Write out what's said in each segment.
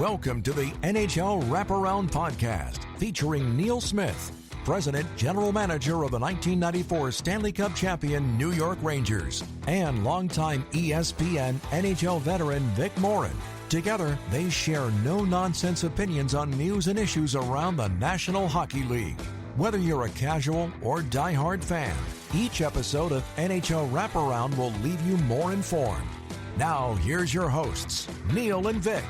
Welcome to the NHL Wraparound podcast featuring Neil Smith, President General Manager of the 1994 Stanley Cup champion New York Rangers, and longtime ESPN NHL veteran Vic Morren. Together, they share no-nonsense opinions on news and issues around the National Hockey League. Whether you're a casual or diehard fan, each episode of NHL Wraparound will leave you more informed. Now, here's your hosts, Neil and Vic.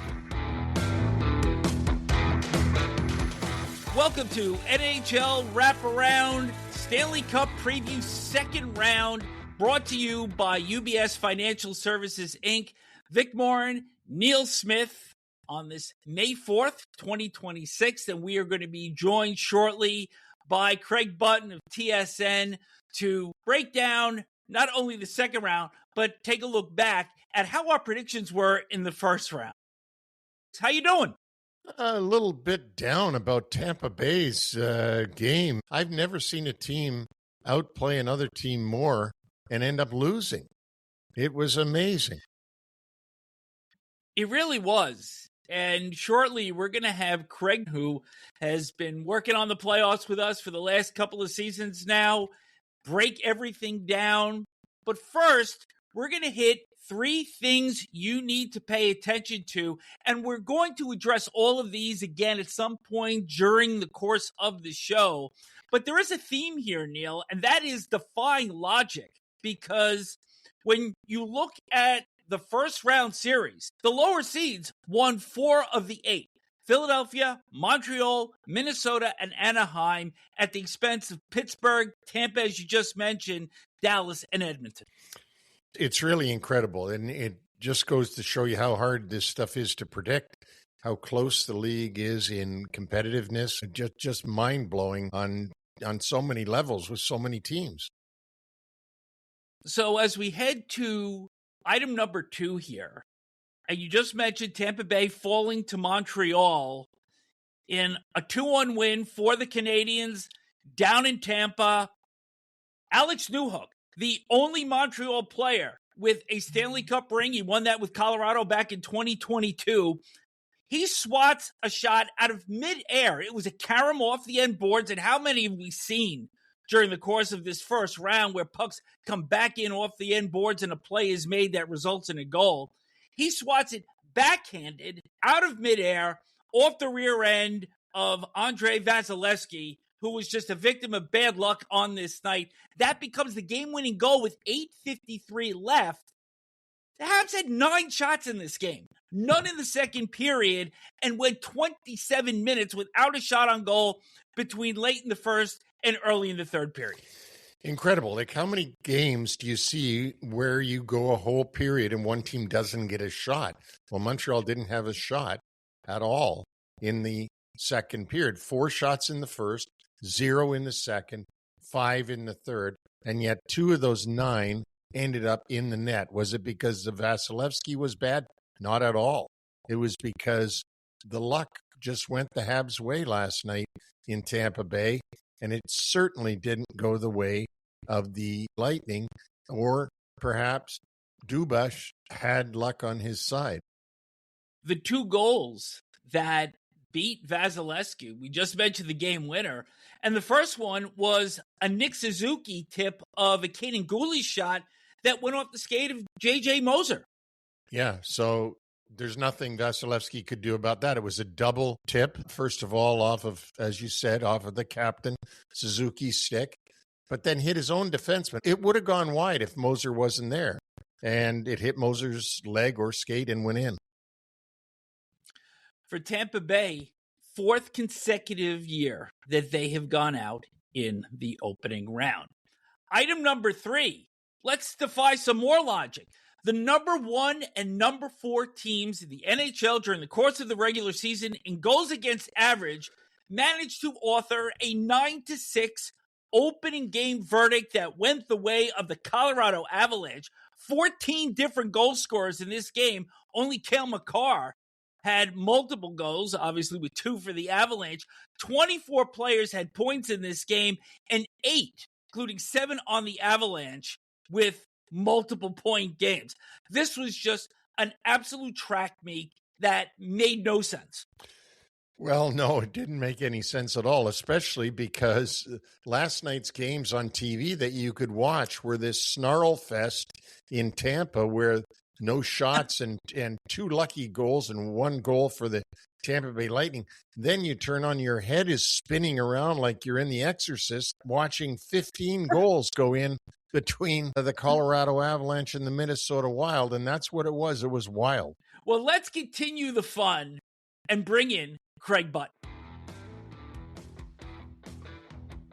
Welcome to NHL Wraparound Stanley Cup Preview Second Round, brought to you by UBS Financial Services, Inc. Vic Morren, Neil Smith on this May 4th, 2026, and we are going to be joined shortly by Craig Button of TSN to break down not only the second round, but take a look back at how our predictions were in the first round. How you doing? A little bit down about Tampa Bay's game. I've never seen a team outplay another team more and end up losing. It was amazing. It really was. And shortly, we're going to have Craig, who has been working on the playoffs with us for the last couple of seasons now, break everything down. But first, we're going to hit 3 things you need to pay attention to, and we're going to address all of these again at some point during the course of the show. But there is a theme here, Neil, and that is defying logic, because when you look at the first round series, the lower seeds won 4 of the 8. Philadelphia, Montreal, Minnesota, and Anaheim, at the expense of Pittsburgh, Tampa, as you just mentioned, Dallas, and Edmonton. It's really incredible, and it just goes to show you how hard this stuff is to predict, how close the league is in competitiveness. Just mind-blowing on so many levels with so many teams. So as we head to item number 2 here, and you just mentioned Tampa Bay falling to Montreal in a 2-1 win for the Canadiens down in Tampa. Alex Newhook, the only Montreal player with a Stanley Cup ring, he won that with Colorado back in 2022. He swats a shot out of midair. It was a carom off the end boards, and how many have we seen during the course of this first round where pucks come back in off the end boards and a play is made that results in a goal? He swats it backhanded out of midair off the rear end of Andrei Vasilevsky, who was just a victim of bad luck on this night. That becomes the game-winning goal with 8:53 left. The Habs had 9 shots in this game, none in the second period, and went 27 minutes without a shot on goal between late in the first and early in the third period. Incredible. Like, how many games do you see where you go a whole period and one team doesn't get a shot? Well, Montreal didn't have a shot at all in the second period. 4 shots in the first, 0 in the second, 5 in the third, and yet 2 of those 9 ended up in the net. Was it because the Vasilevsky was bad? Not at all. It was because the luck just went the Habs' way last night in Tampa Bay, and it certainly didn't go the way of the Lightning, or perhaps Dubas had luck on his side. The 2 goals that beat Vasilevsky, we just mentioned the game winner, and the first one was a Nick Suzuki tip of a Kaden Guhle shot that went off the skate of J.J. Moser. Yeah, so there's nothing Vasilevsky could do about that. It was a double tip, first of all, off of, as you said, off of the captain, Suzuki's stick, but then hit his own defenseman. It would have gone wide if Moser wasn't there, and it hit Moser's leg or skate and went in. For Tampa Bay, 4th consecutive year that they have gone out in the opening round. Item number 3, let's defy some more logic. The number 1 and number 4 teams in the NHL during the course of the regular season in goals against average managed to author a 9-6 opening game verdict that went the way of the Colorado Avalanche. 14 different goal scorers in this game. Only Cale Makar had multiple goals, obviously with 2 for the Avalanche. 24 players had points in this game, and 8, including 7 on the Avalanche, with multiple point games. This was just an absolute track meet that made no sense. Well, no, it didn't make any sense at all, especially because last night's games on TV that you could watch were this snarl fest in Tampa where no shots and two lucky goals and one goal for the Tampa Bay Lightning. Then you turn on, your head is spinning around like you're in The Exorcist watching 15 goals go in between the Colorado Avalanche and the Minnesota Wild. And that's what it was. It was wild. Well, let's continue the fun and bring in Craig Button.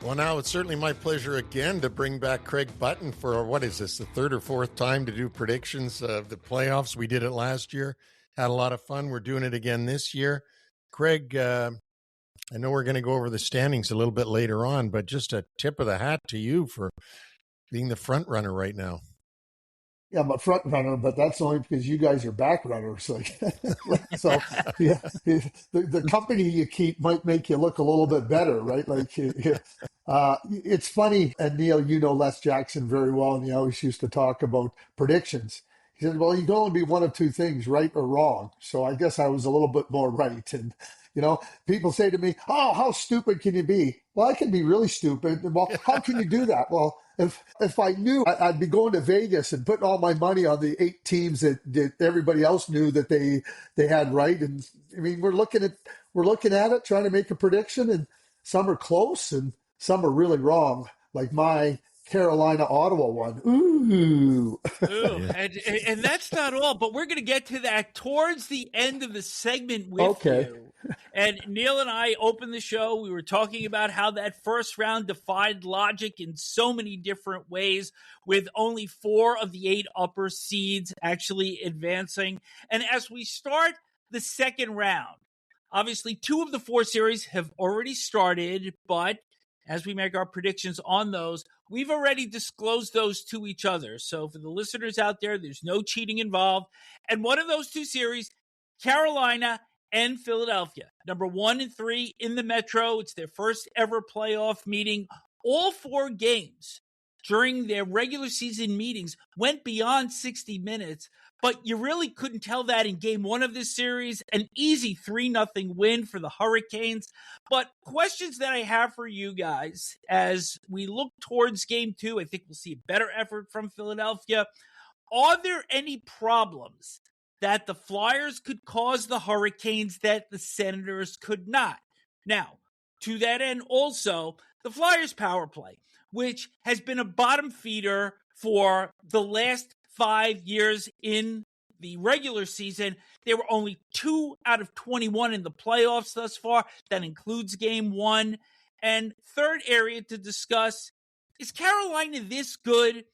Well, now it's certainly my pleasure again to bring back Craig Button for, what is this, the third or fourth time to do predictions of the playoffs. We did it last year, had a lot of fun. We're doing it again this year. Craig, I know we're going to go over the standings a little bit later on, but just a tip of the hat to you for being the front runner right now. Yeah, I'm a front runner, but that's only because you guys are back runners. So yeah, the company you keep might make you look a little bit better, right? It's funny, and Neil, you know Les Jackson very well, and he always used to talk about predictions. He said, well, you can only be one of two things, right or wrong. So I guess I was a little bit more right. And, people say to me, oh, how stupid can you be? Well, I can be really stupid. Well, how can you do that? Well, if I knew, I'd be going to Vegas and putting all my money on the 8 teams that everybody else knew that they had right. And I mean, we're looking at it, trying to make a prediction, and some are close and some are really wrong. Like my Carolina-Ottawa one. Ooh. And that's not all, but we're going to get to that towards the end of the segment with you. And Neil and I opened the show. We were talking about how that first round defied logic in so many different ways, with only 4 of the 8 upper seeds actually advancing. And as we start the second round, obviously 2 of the 4 series have already started, but as we make our predictions on those, we've already disclosed those to each other. So for the listeners out there, there's no cheating involved. And one of those 2 series, Carolina and Philadelphia, number 1 and 3 in the Metro. It's their first ever playoff meeting. All 4 games during their regular season meetings went beyond 60 minutes, but you really couldn't tell that in game 1 of this series. An easy 3-0 win for the Hurricanes. But questions that I have for you guys as we look towards game 2, I think we'll see a better effort from Philadelphia. Are there any problems that the Flyers could cause the Hurricanes that the Senators could not? Now, to that end also, the Flyers power play, which has been a bottom feeder for the last 5 years in the regular season. They were only 2 out of 21 in the playoffs thus far. That includes game 1. And third area to discuss, is Carolina this good,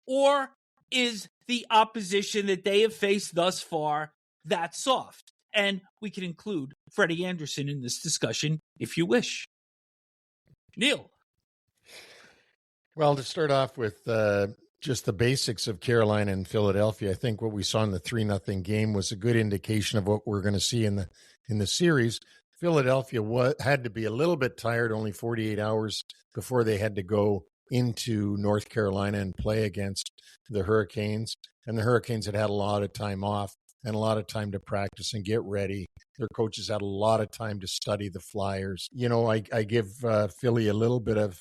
or is the opposition that they have faced thus far that soft? And we can include Freddie Anderson in this discussion if you wish. Neil. Well, to start off with just the basics of Carolina and Philadelphia, I think what we saw in the 3-0 game was a good indication of what we're going to see in the series. Philadelphia had to be a little bit tired, only 48 hours before they had to go into North Carolina and play against the Hurricanes. And the Hurricanes had a lot of time off and a lot of time to practice and get ready. Their coaches had a lot of time to study the Flyers. I give Philly a little bit of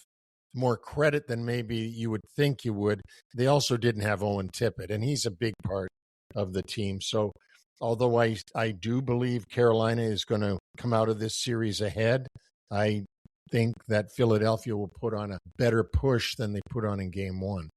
more credit than maybe you would think you would. They also didn't have Owen Tippett, and he's a big part of the team. So although I do believe Carolina is going to come out of this series ahead, I think that Philadelphia will put on a better push than they put on in game 1.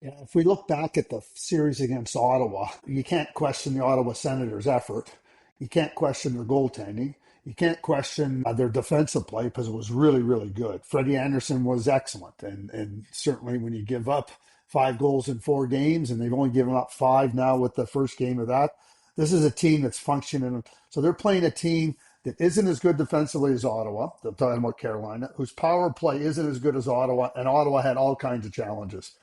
Yeah, if we look back at the series against Ottawa, you can't question the Ottawa Senators' effort. You can't question their goaltending. You can't question their defensive play because it was really, really good. Freddie Anderson was excellent. And certainly when you give up 5 goals in 4 games, and they've only given up 5 now with the first game of that, this is a team that's functioning. So they're playing a team that isn't as good defensively as Ottawa. They're talking about Carolina, whose power play isn't as good as Ottawa, and Ottawa had all kinds of challenges.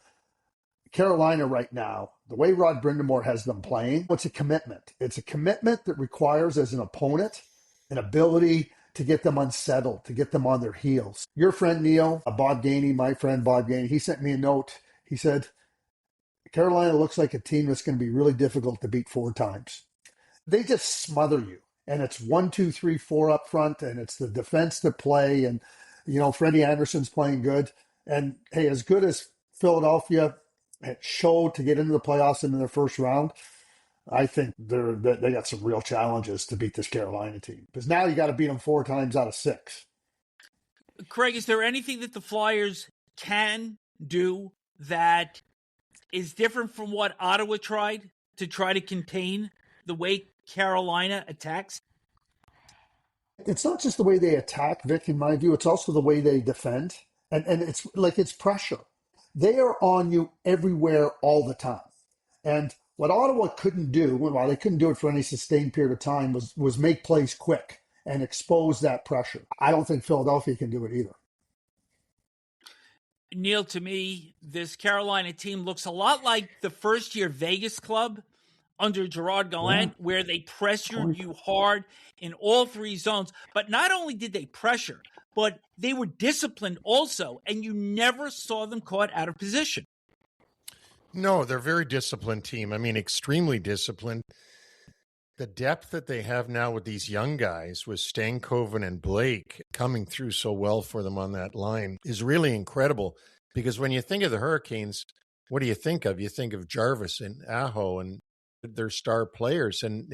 Carolina right now, the way Rod Brindamore has them playing, it's a commitment. It's a commitment that requires, as an opponent, an ability to get them unsettled, to get them on their heels. Your friend Neil, Bob Gainey, my friend Bob Gainey, he sent me a note. He said, Carolina looks like a team that's going to be really difficult to beat 4 times. They just smother you. And it's 1, 2, 3, 4 up front, and it's the defense that play. And, Freddie Anderson's playing good. And hey, as good as Philadelphia showed to get into the playoffs into their first round, I think they got some real challenges to beat this Carolina team. Because now you got to beat them 4 times out of 6. Craig, is there anything that the Flyers can do that is different from what Ottawa tried to try to contain the way Carolina attacks? It's not just the way they attack, Vic, in my view. It's also the way they defend. And it's pressure. They are on you everywhere all the time. And what Ottawa couldn't do, well, they couldn't do it for any sustained period of time, was make plays quick and expose that pressure. I don't think Philadelphia can do it either. Neil, to me, this Carolina team looks a lot like the first-year Vegas club under Gerard Gallant, where they pressured you hard in all 3 zones. But not only did they pressure, but they were disciplined also, and you never saw them caught out of position. No, they're a very disciplined team. I mean, extremely disciplined. The depth that they have now with these young guys, with Stankoven and Blake coming through so well for them on that line, is really incredible. Because when you think of the Hurricanes, what do you think of? You think of Jarvis and Aho and their star players. And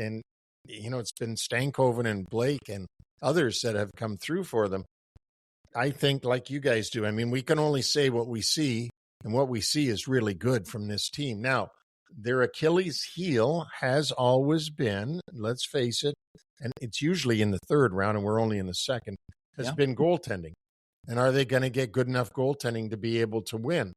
it's been Stankoven and Blake and others that have come through for them. I think like you guys do. I mean, we can only say what we see, and what we see is really good from this team. Now, their Achilles heel has always been, let's face it, and it's usually in the 3rd round, and we're only in the 2nd, has been goaltending. And are they going to get good enough goaltending to be able to win?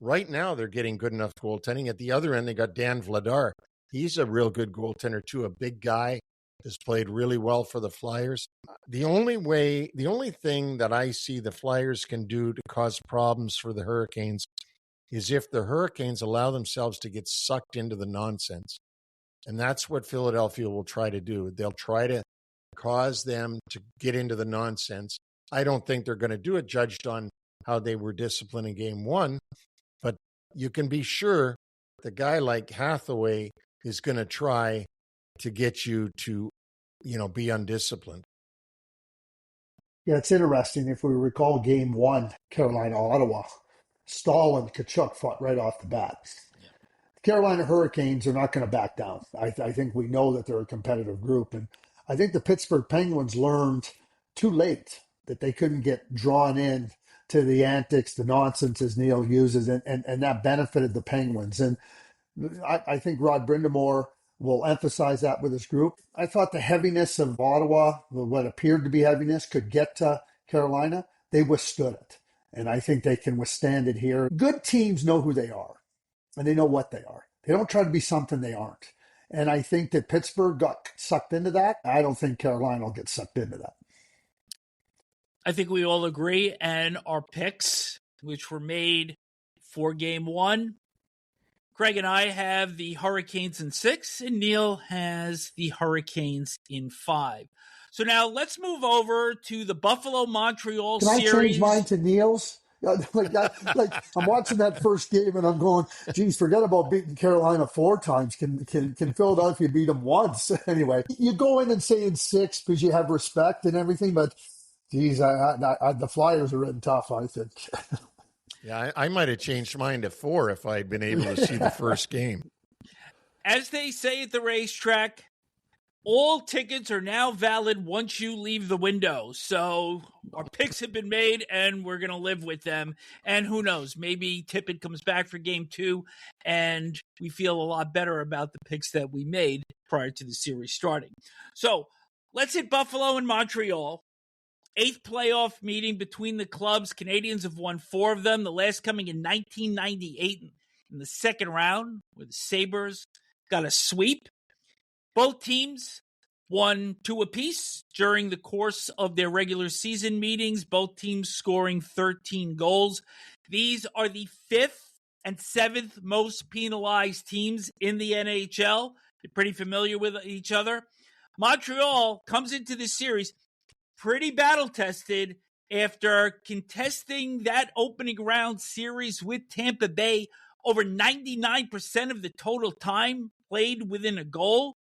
Right now, they're getting good enough goaltending. At the other end, they got Dan Vladar. He's a real good goaltender, too, a big guy, has played really well for the Flyers. The only thing that I see the Flyers can do to cause problems for the Hurricanes is if the Hurricanes allow themselves to get sucked into the nonsense. And that's what Philadelphia will try to do. They'll try to cause them to get into the nonsense. I don't think they're going to do it, judged on how they were disciplined in game 1. But you can be sure the guy like Hathaway is going to try to get you to, be undisciplined. Yeah, it's interesting. If we recall game 1, Carolina-Ottawa, Stahl and Kachuk fought right off the bat. Yeah. The Carolina Hurricanes are not going to back down. I think we know that they're a competitive group. And I think the Pittsburgh Penguins learned too late that they couldn't get drawn in to the antics, the nonsense, as Neil uses, and that benefited the Penguins. And I think Rod Brindamore will emphasize that with his group. I thought the heaviness of Ottawa, what appeared to be heaviness, could get to Carolina. They withstood it. And I think they can withstand it here. Good teams know who they are, and they know what they are. They don't try to be something they aren't. And I think that Pittsburgh got sucked into that. I don't think Carolina will get sucked into that. I think we all agree. And our picks, which were made for game 1, Craig and I have the Hurricanes in 6, and Neil has the Hurricanes in 5. So now let's move over to the Buffalo-Montreal series. Can I change mine to Neil's? Like I'm watching that first game and I'm going, geez, forget about beating Carolina 4 times. Can Philadelphia beat them once? Anyway, you go in and say in 6 because you have respect and everything, but geez, the Flyers are written tough, I think. Yeah, I might have changed mine to 4 if I'd been able to see the first game. As they say at the racetrack, all tickets are now valid once you leave the window. So our picks have been made, and we're going to live with them. And who knows, maybe Tippett comes back for game 2, and we feel a lot better about the picks that we made prior to the series starting. So let's hit Buffalo and Montreal. 8th playoff meeting between the clubs. Canadians have won 4 of them, the last coming in 1998 in the 2nd round, where the Sabres got a sweep. Both teams won 2 apiece during the course of their regular season meetings, both teams scoring 13 goals. These are the 5th and 7th most penalized teams in the NHL. They're pretty familiar with each other. Montreal comes into this series pretty battle-tested after contesting that opening round series with Tampa Bay over 99% of the total time played within a goal.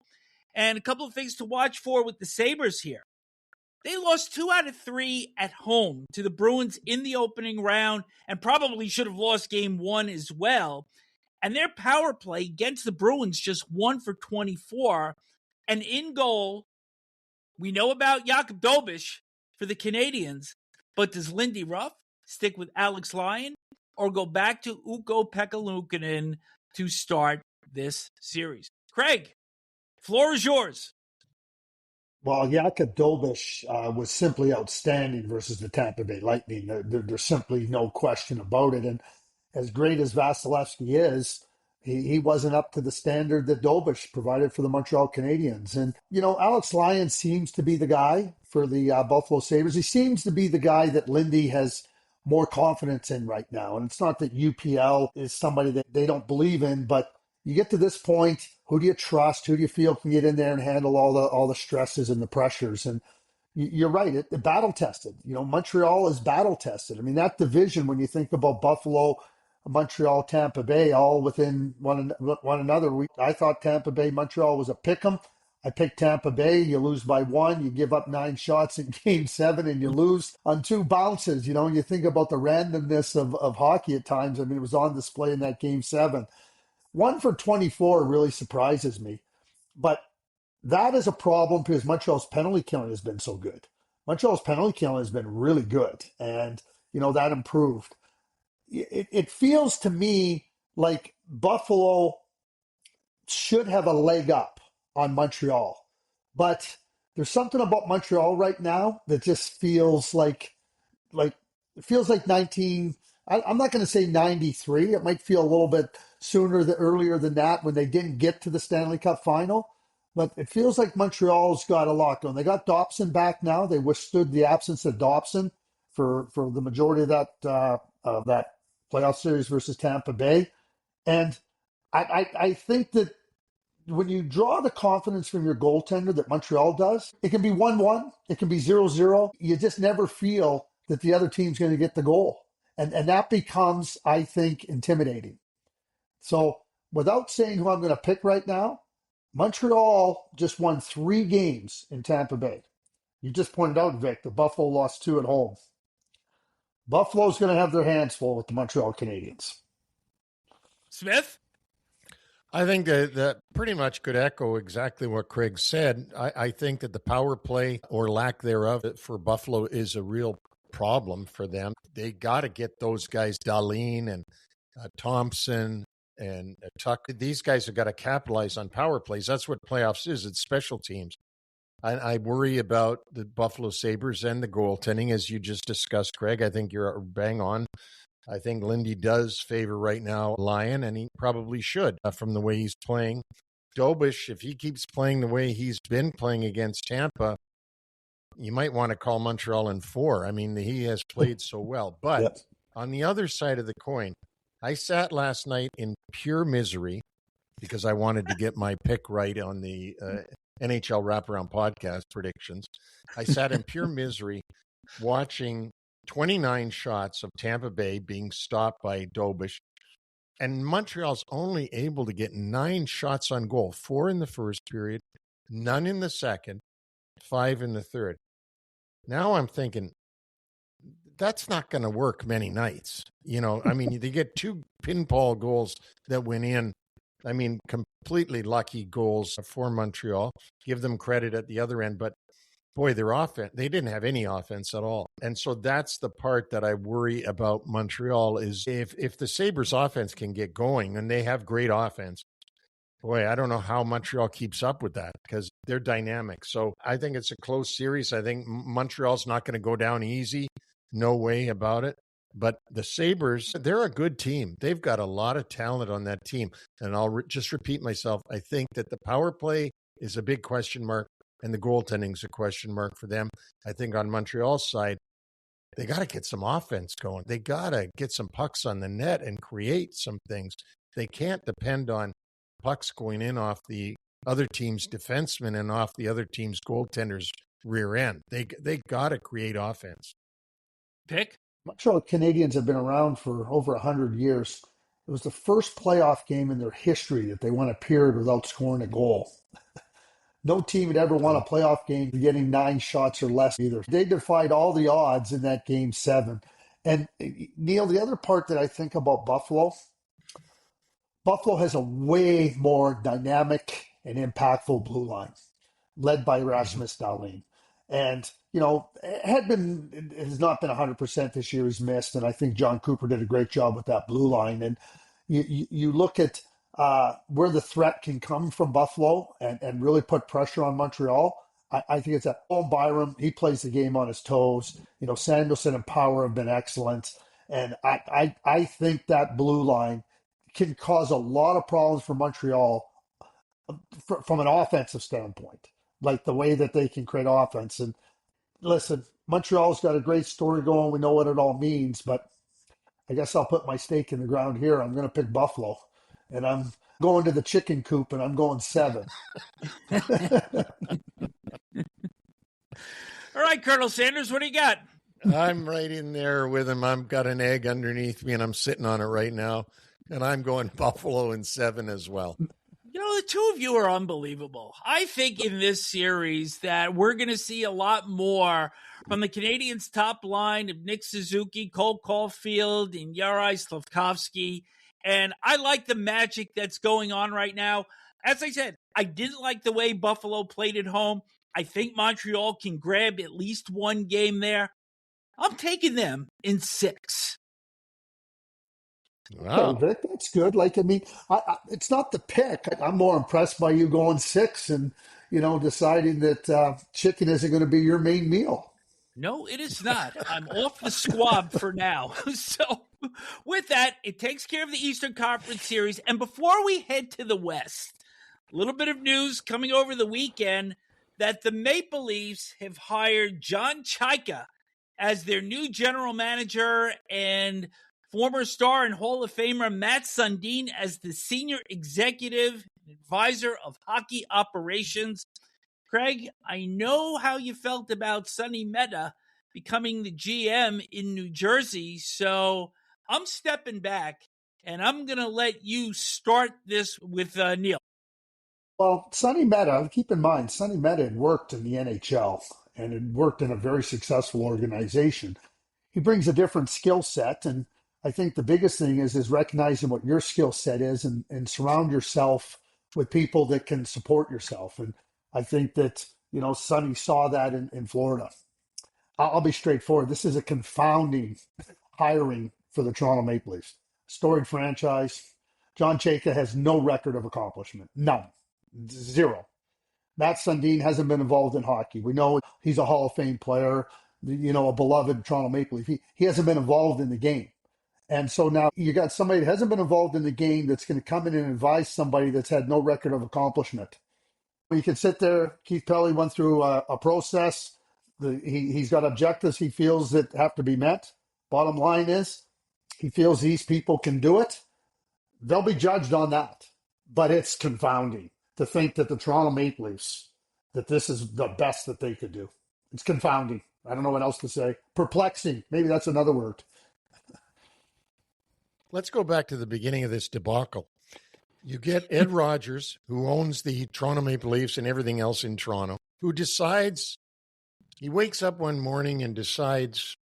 And a couple of things to watch for with the Sabres here. They lost 2 out of 3 at home to the Bruins in the opening round and probably should have lost game 1 as well. And their power play against the Bruins just 1 for 24. And in goal, we know about Jakob Dobish for the Canadians, but does Lindy Ruff stick with Alex Lyon or go back to Ukko Pekka to start this series? Craig, floor is yours. Well, Jakob Dobish was simply outstanding versus the Tampa Bay Lightning. There's simply no question about it. And as great as Vasilevsky is, he wasn't up to the standard that Dobish provided for the Montreal Canadiens. And, Alex Lyon seems to be the guy for the Buffalo Sabres. He seems to be the guy that Lindy has more confidence in right now. And it's not that UPL is somebody that they don't believe in, but you get to this point, who do you trust? Who do you feel can get in there and handle all the stresses and the pressures? And you're right, it battle tested. Montreal is battle tested. I mean, that division, when you think about Buffalo, Montreal, Tampa Bay, all within one another. I thought Tampa Bay, Montreal was a pick 'em. I picked Tampa Bay. You lose by 1. You give up 9 shots in game 7 and you lose on 2 bounces. You think about the randomness of hockey at times. I mean, it was on display in that game 7. 1 for 24 really surprises me. But that is a problem because Montreal's penalty killing has been so good. Montreal's penalty killing has been really good. And, that improved. It feels to me like Buffalo should have a leg up on Montreal. But there's something about Montreal right now that just feels like it feels like 19. I'm not going to say 93. It might feel a little bit earlier than that when they didn't get to the Stanley Cup final. But it feels like Montreal's got a lot going. They got Dobson back now. They withstood the absence of Dobson for the majority of that playoff series versus Tampa Bay. And I think that when you draw the confidence from your goaltender that Montreal does, it can be 1-1, it can be 0-0. You just never feel that the other team's going to get the goal. And that becomes, I think, intimidating. So without saying who I'm going to pick right now, Montreal just won 3 games in Tampa Bay. You just pointed out, Vic, the Buffalo lost 2 at home. Buffalo's going to have their hands full with the Montreal Canadiens. Smith? I think that pretty much could echo exactly what Craig said. I think that the power play or lack thereof for Buffalo is a real problem for them. They got to get those guys, Dahlin and Thompson and Tuck. These guys have got to capitalize on power plays. That's what playoffs is. It's special teams. I worry about the Buffalo Sabres and the goaltending, as you just discussed, Craig. I think you're bang on. I think Lindy does favor right now Lyon, and he probably should from the way he's playing. Dobish, if he keeps playing the way he's been playing against Tampa, you might want to call Montreal in 4. I mean, he has played so well. But Yep. On the other side of the coin, I sat last night in pure misery because I wanted to get my pick right on the NHL Wraparound podcast predictions. I sat in pure misery watching 29 shots of Tampa Bay being stopped by Dobish, and Montreal's only able to get 9 shots on goal, 4 in the first period, none in the second, 5 in the third. Now I'm thinking, that's not going to work many nights. I mean, they get 2 pinball goals that went in. I mean, completely lucky goals for Montreal. Give them credit at the other end, but boy, their offense, they didn't have any offense at all. And so that's the part that I worry about Montreal is if the Sabres offense can get going, and they have great offense, boy, I don't know how Montreal keeps up with that because they're dynamic. So I think it's a close series. I think Montreal's not going to go down easy. No way about it. But the Sabres, they're a good team. They've got a lot of talent on that team. And I'll just repeat myself. I think that the power play is a big question mark, and the goaltending is a question mark for them. I think on Montreal's side, they got to get some offense going. They got to get some pucks on the net and create some things. They can't depend on pucks going in off the other team's defenseman and off the other team's goaltender's rear end. They got to create offense. Pick? Montreal Canadiens have been around for over 100 years. It was the first playoff game in their history that they went a period without scoring a goal. No team had ever won a playoff game getting 9 shots or less either. They defied all the odds in that game 7. And Neil, the other part that I think about Buffalo has a way more dynamic and impactful blue line, led by Rasmus Dahlin. And, Hedman has not been 100% this year. He's missed. And I think John Cooper did a great job with that blue line. And you look at where the threat can come from Buffalo and really put pressure on Montreal. I think it's that Byram. He plays the game on his toes. Samuelson and Power have been excellent. And I think that blue line can cause a lot of problems for Montreal from an offensive standpoint, like the way that they can create offense. And listen, Montreal's got a great story going. We know what it all means, but I guess I'll put my stake in the ground here. I'm going to pick Buffalo, and I'm going to the chicken coop, and I'm going 7. All right, Colonel Sanders, what do you got? I'm right in there with him. I've got an egg underneath me, and I'm sitting on it right now. And I'm going Buffalo in 7 as well. The two of you are unbelievable. I think in this series that we're going to see a lot more from the Canadiens' top line of Nick Suzuki, Cole Caulfield, and Juraj Slafkovsky. And I like the magic that's going on right now. As I said, I didn't like the way Buffalo played at home. I think Montreal can grab at least one game there. I'm taking them in 6. Wow. Okay, Vic, that's good. It's not the pick. I'm more impressed by you going 6 and, deciding that chicken isn't going to be your main meal. No, it is not. I'm off the squab for now. So with that, it takes care of the Eastern Conference Series. And before we head to the West, a little bit of news coming over the weekend that the Maple Leafs have hired John Chayka as their new general manager and former star and Hall of Famer Matt Sundin as the senior executive advisor of hockey operations. Craig, I know how you felt about Sonny Mehta becoming the GM in New Jersey, so I'm stepping back, and I'm going to let you start this with Neil. Well, Sonny Mehta, keep in mind, Sonny Mehta had worked in the NHL and had worked in a very successful organization. He brings a different skill set, and I think the biggest thing is recognizing what your skill set is and surround yourself with people that can support yourself. And I think that, Sonny saw that in Florida. I'll be straightforward. This is a confounding hiring for the Toronto Maple Leafs. Storied franchise. John Chayka has no record of accomplishment. None. 0. Matt Sundin hasn't been involved in hockey. We know he's a Hall of Fame player, a beloved Toronto Maple Leaf. He hasn't been involved in the game. And so now you got somebody that hasn't been involved in the game that's going to come in and advise somebody that's had no record of accomplishment. You can sit there. Keith Pelly went through a process. He's got objectives he feels that have to be met. Bottom line is he feels these people can do it. They'll be judged on that. But it's confounding to think that the Toronto Maple Leafs, that this is the best that they could do. It's confounding. I don't know what else to say. Perplexing. Maybe that's another word. Let's go back to the beginning of this debacle. You get Ed Rogers, who owns the Toronto Maple Leafs and everything else in Toronto, who decides, he wakes up one morning and decides,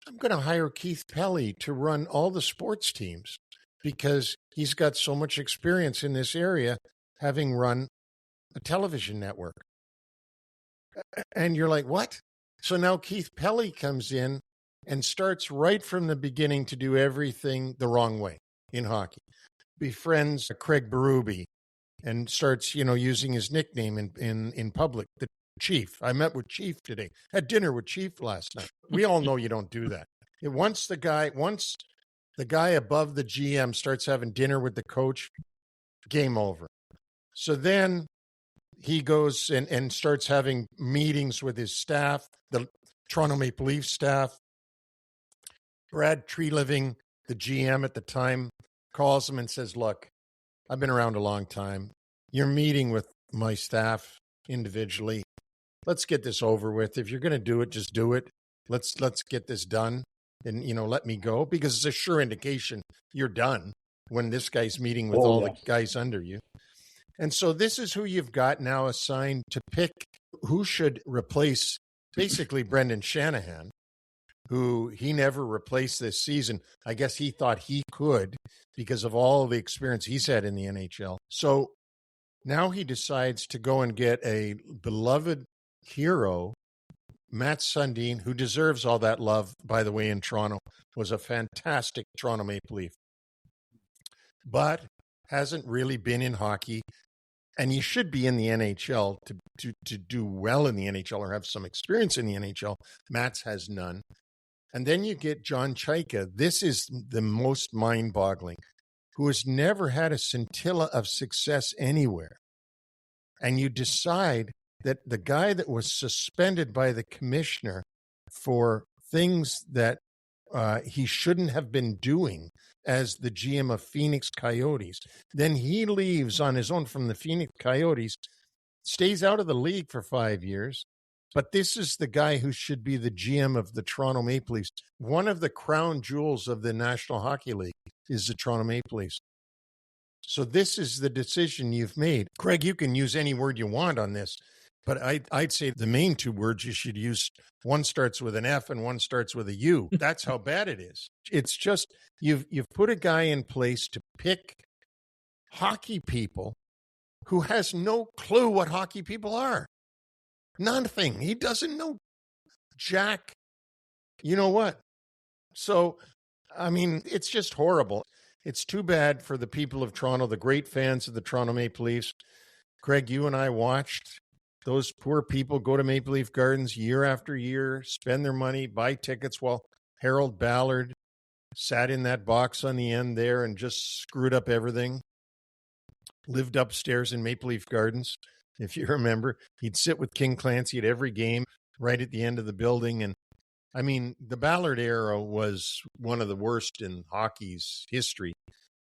I'm going to hire Keith Pelly to run all the sports teams because he's got so much experience in this area, having run a television network. And you're like, what? So now Keith Pelly comes in and starts right from the beginning to do everything the wrong way in hockey. Befriends Craig Berube and starts, using his nickname in public, the Chief. I met with Chief today. Had dinner with Chief last night. We all know you don't do that. Once the guy above the GM starts having dinner with the coach, game over. So then he goes and starts having meetings with his staff, the Toronto Maple Leafs staff. Brad Treliving, the GM at the time, calls him and says, look, I've been around a long time. You're meeting with my staff individually. Let's get this over with. If you're going to do it, just do it. Let's get this done and, let me go, because it's a sure indication you're done when this guy's meeting with the guys under you. And so this is who you've got now assigned to pick who should replace basically Brendan Shanahan, who he never replaced this season. I guess he thought he could because of all the experience he's had in the NHL. So now he decides to go and get a beloved hero, Matt Sundin, who deserves all that love, by the way, in Toronto, was a fantastic Toronto Maple Leaf, but hasn't really been in hockey. And you should be in the NHL to do well in the NHL or have some experience in the NHL. Matt's has none. And then you get John Chaika. This is the most mind-boggling, who has never had a scintilla of success anywhere. And you decide that the guy that was suspended by the commissioner for things that he shouldn't have been doing as the GM of Phoenix Coyotes, then he leaves on his own from the Phoenix Coyotes, stays out of the league for 5 years. But this is the guy who should be the GM of the Toronto Maple Leafs. One of the crown jewels of the National Hockey League is the Toronto Maple Leafs. So this is the decision you've made. Craig, you can use any word you want on this, but I'd say the main two words you should use, one starts with an F and one starts with a U. That's how bad it is. It's just you've put a guy in place to pick hockey people who has no clue what hockey people are. Nothing. He doesn't know jack. You know what? So, I mean, it's just horrible. It's too bad for the people of Toronto, the great fans of the Toronto Maple Leafs. Craig, you and I watched those poor people go to Maple Leaf Gardens year after year, spend their money, buy tickets while Harold Ballard sat in that box on the end there and just screwed up everything. Lived upstairs in Maple Leaf Gardens. If you remember, he'd sit with King Clancy at every game right at the end of the building. And I mean, the Ballard era was one of the worst in hockey's history.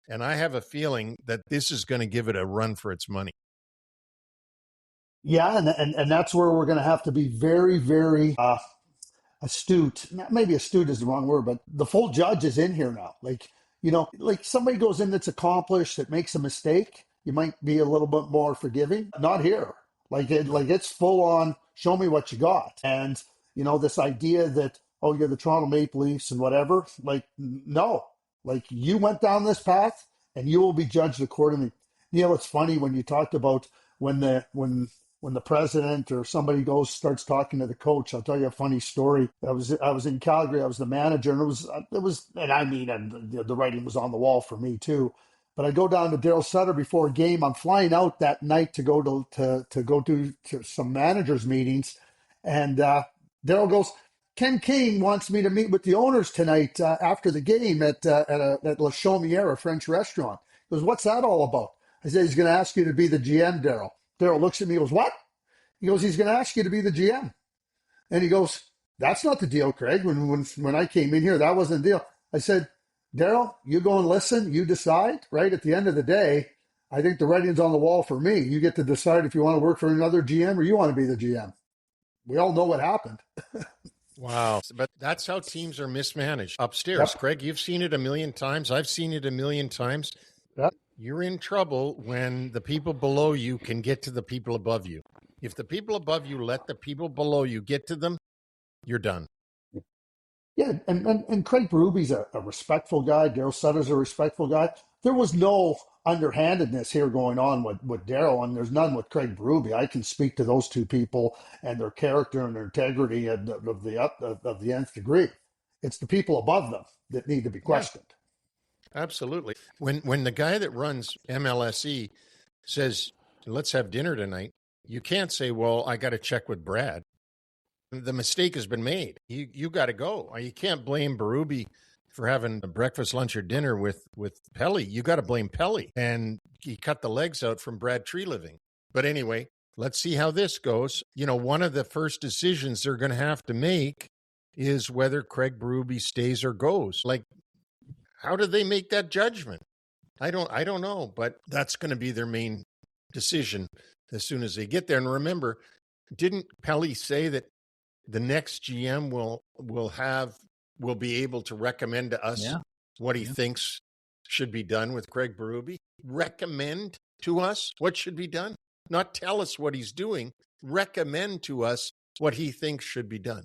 And I have a feeling that this is going to give it a run for its money. Yeah, and that's where we're going to have to be very, very astute. Maybe astute is the wrong word, but the full judge is in here now. Like somebody goes in that's accomplished, that makes a mistake, you might be a little bit more forgiving. Not here. It's full on, show me what you got. And, this idea that, oh, you're the Toronto Maple Leafs and whatever, no. You went down this path and you will be judged accordingly. Neil, it's funny when you talked about when the president or somebody starts talking to the coach. I'll tell you a funny story. I was in Calgary. I was the manager, and the writing was on the wall for me too. But I go down to Daryl Sutter before a game. I'm flying out that night to go to some managers meetings, and Daryl goes, Ken King wants me to meet with the owners tonight after the game at La Chaumière, a French restaurant. He goes, what's that all about? I said, he's going to ask you to be the GM, Daryl. Daryl looks at me and goes, what? He goes, he's going to ask you to be the GM. And he goes, that's not the deal, Craig. When I came in here, that wasn't the deal. I said, Daryl, you go and listen. You decide, right? At the end of the day, I think the writing's on the wall for me. You get to decide if you want to work for another GM or you want to be the GM. We all know what happened. Wow. But that's how teams are mismanaged upstairs. Yep. Craig, you've seen it a million times. I've seen it a million times. Yep. You're in trouble when the people below you can get to the people above you. If the people above you let the people below you get to them, you're done. Yeah, and Craig Berube's a respectful guy. Daryl Sutter's a respectful guy. There was no underhandedness here going on with Daryl, and there's none with Craig Berube. I can speak to those two people and their character and their integrity of the nth degree. It's the people above them that need to be questioned. Yeah, absolutely. When the guy that runs MLSE says, let's have dinner tonight, you can't say, well, I got to check with Brad. The mistake has been made. You got to go. You can't blame Berube for having a breakfast, lunch, or dinner with Pelly. You got to blame Pelly. And he cut the legs out from Brad Treliving. But anyway, let's see how this goes. One of the first decisions they're going to have to make is whether Craig Berube stays or goes. How do they make that judgment? I don't know, but that's going to be their main decision as soon as they get there. And remember, didn't Pelly say that the next GM will be able to recommend to us what he thinks should be done with Craig Berube. Recommend to us what should be done. Not tell us what he's doing. Recommend to us what he thinks should be done.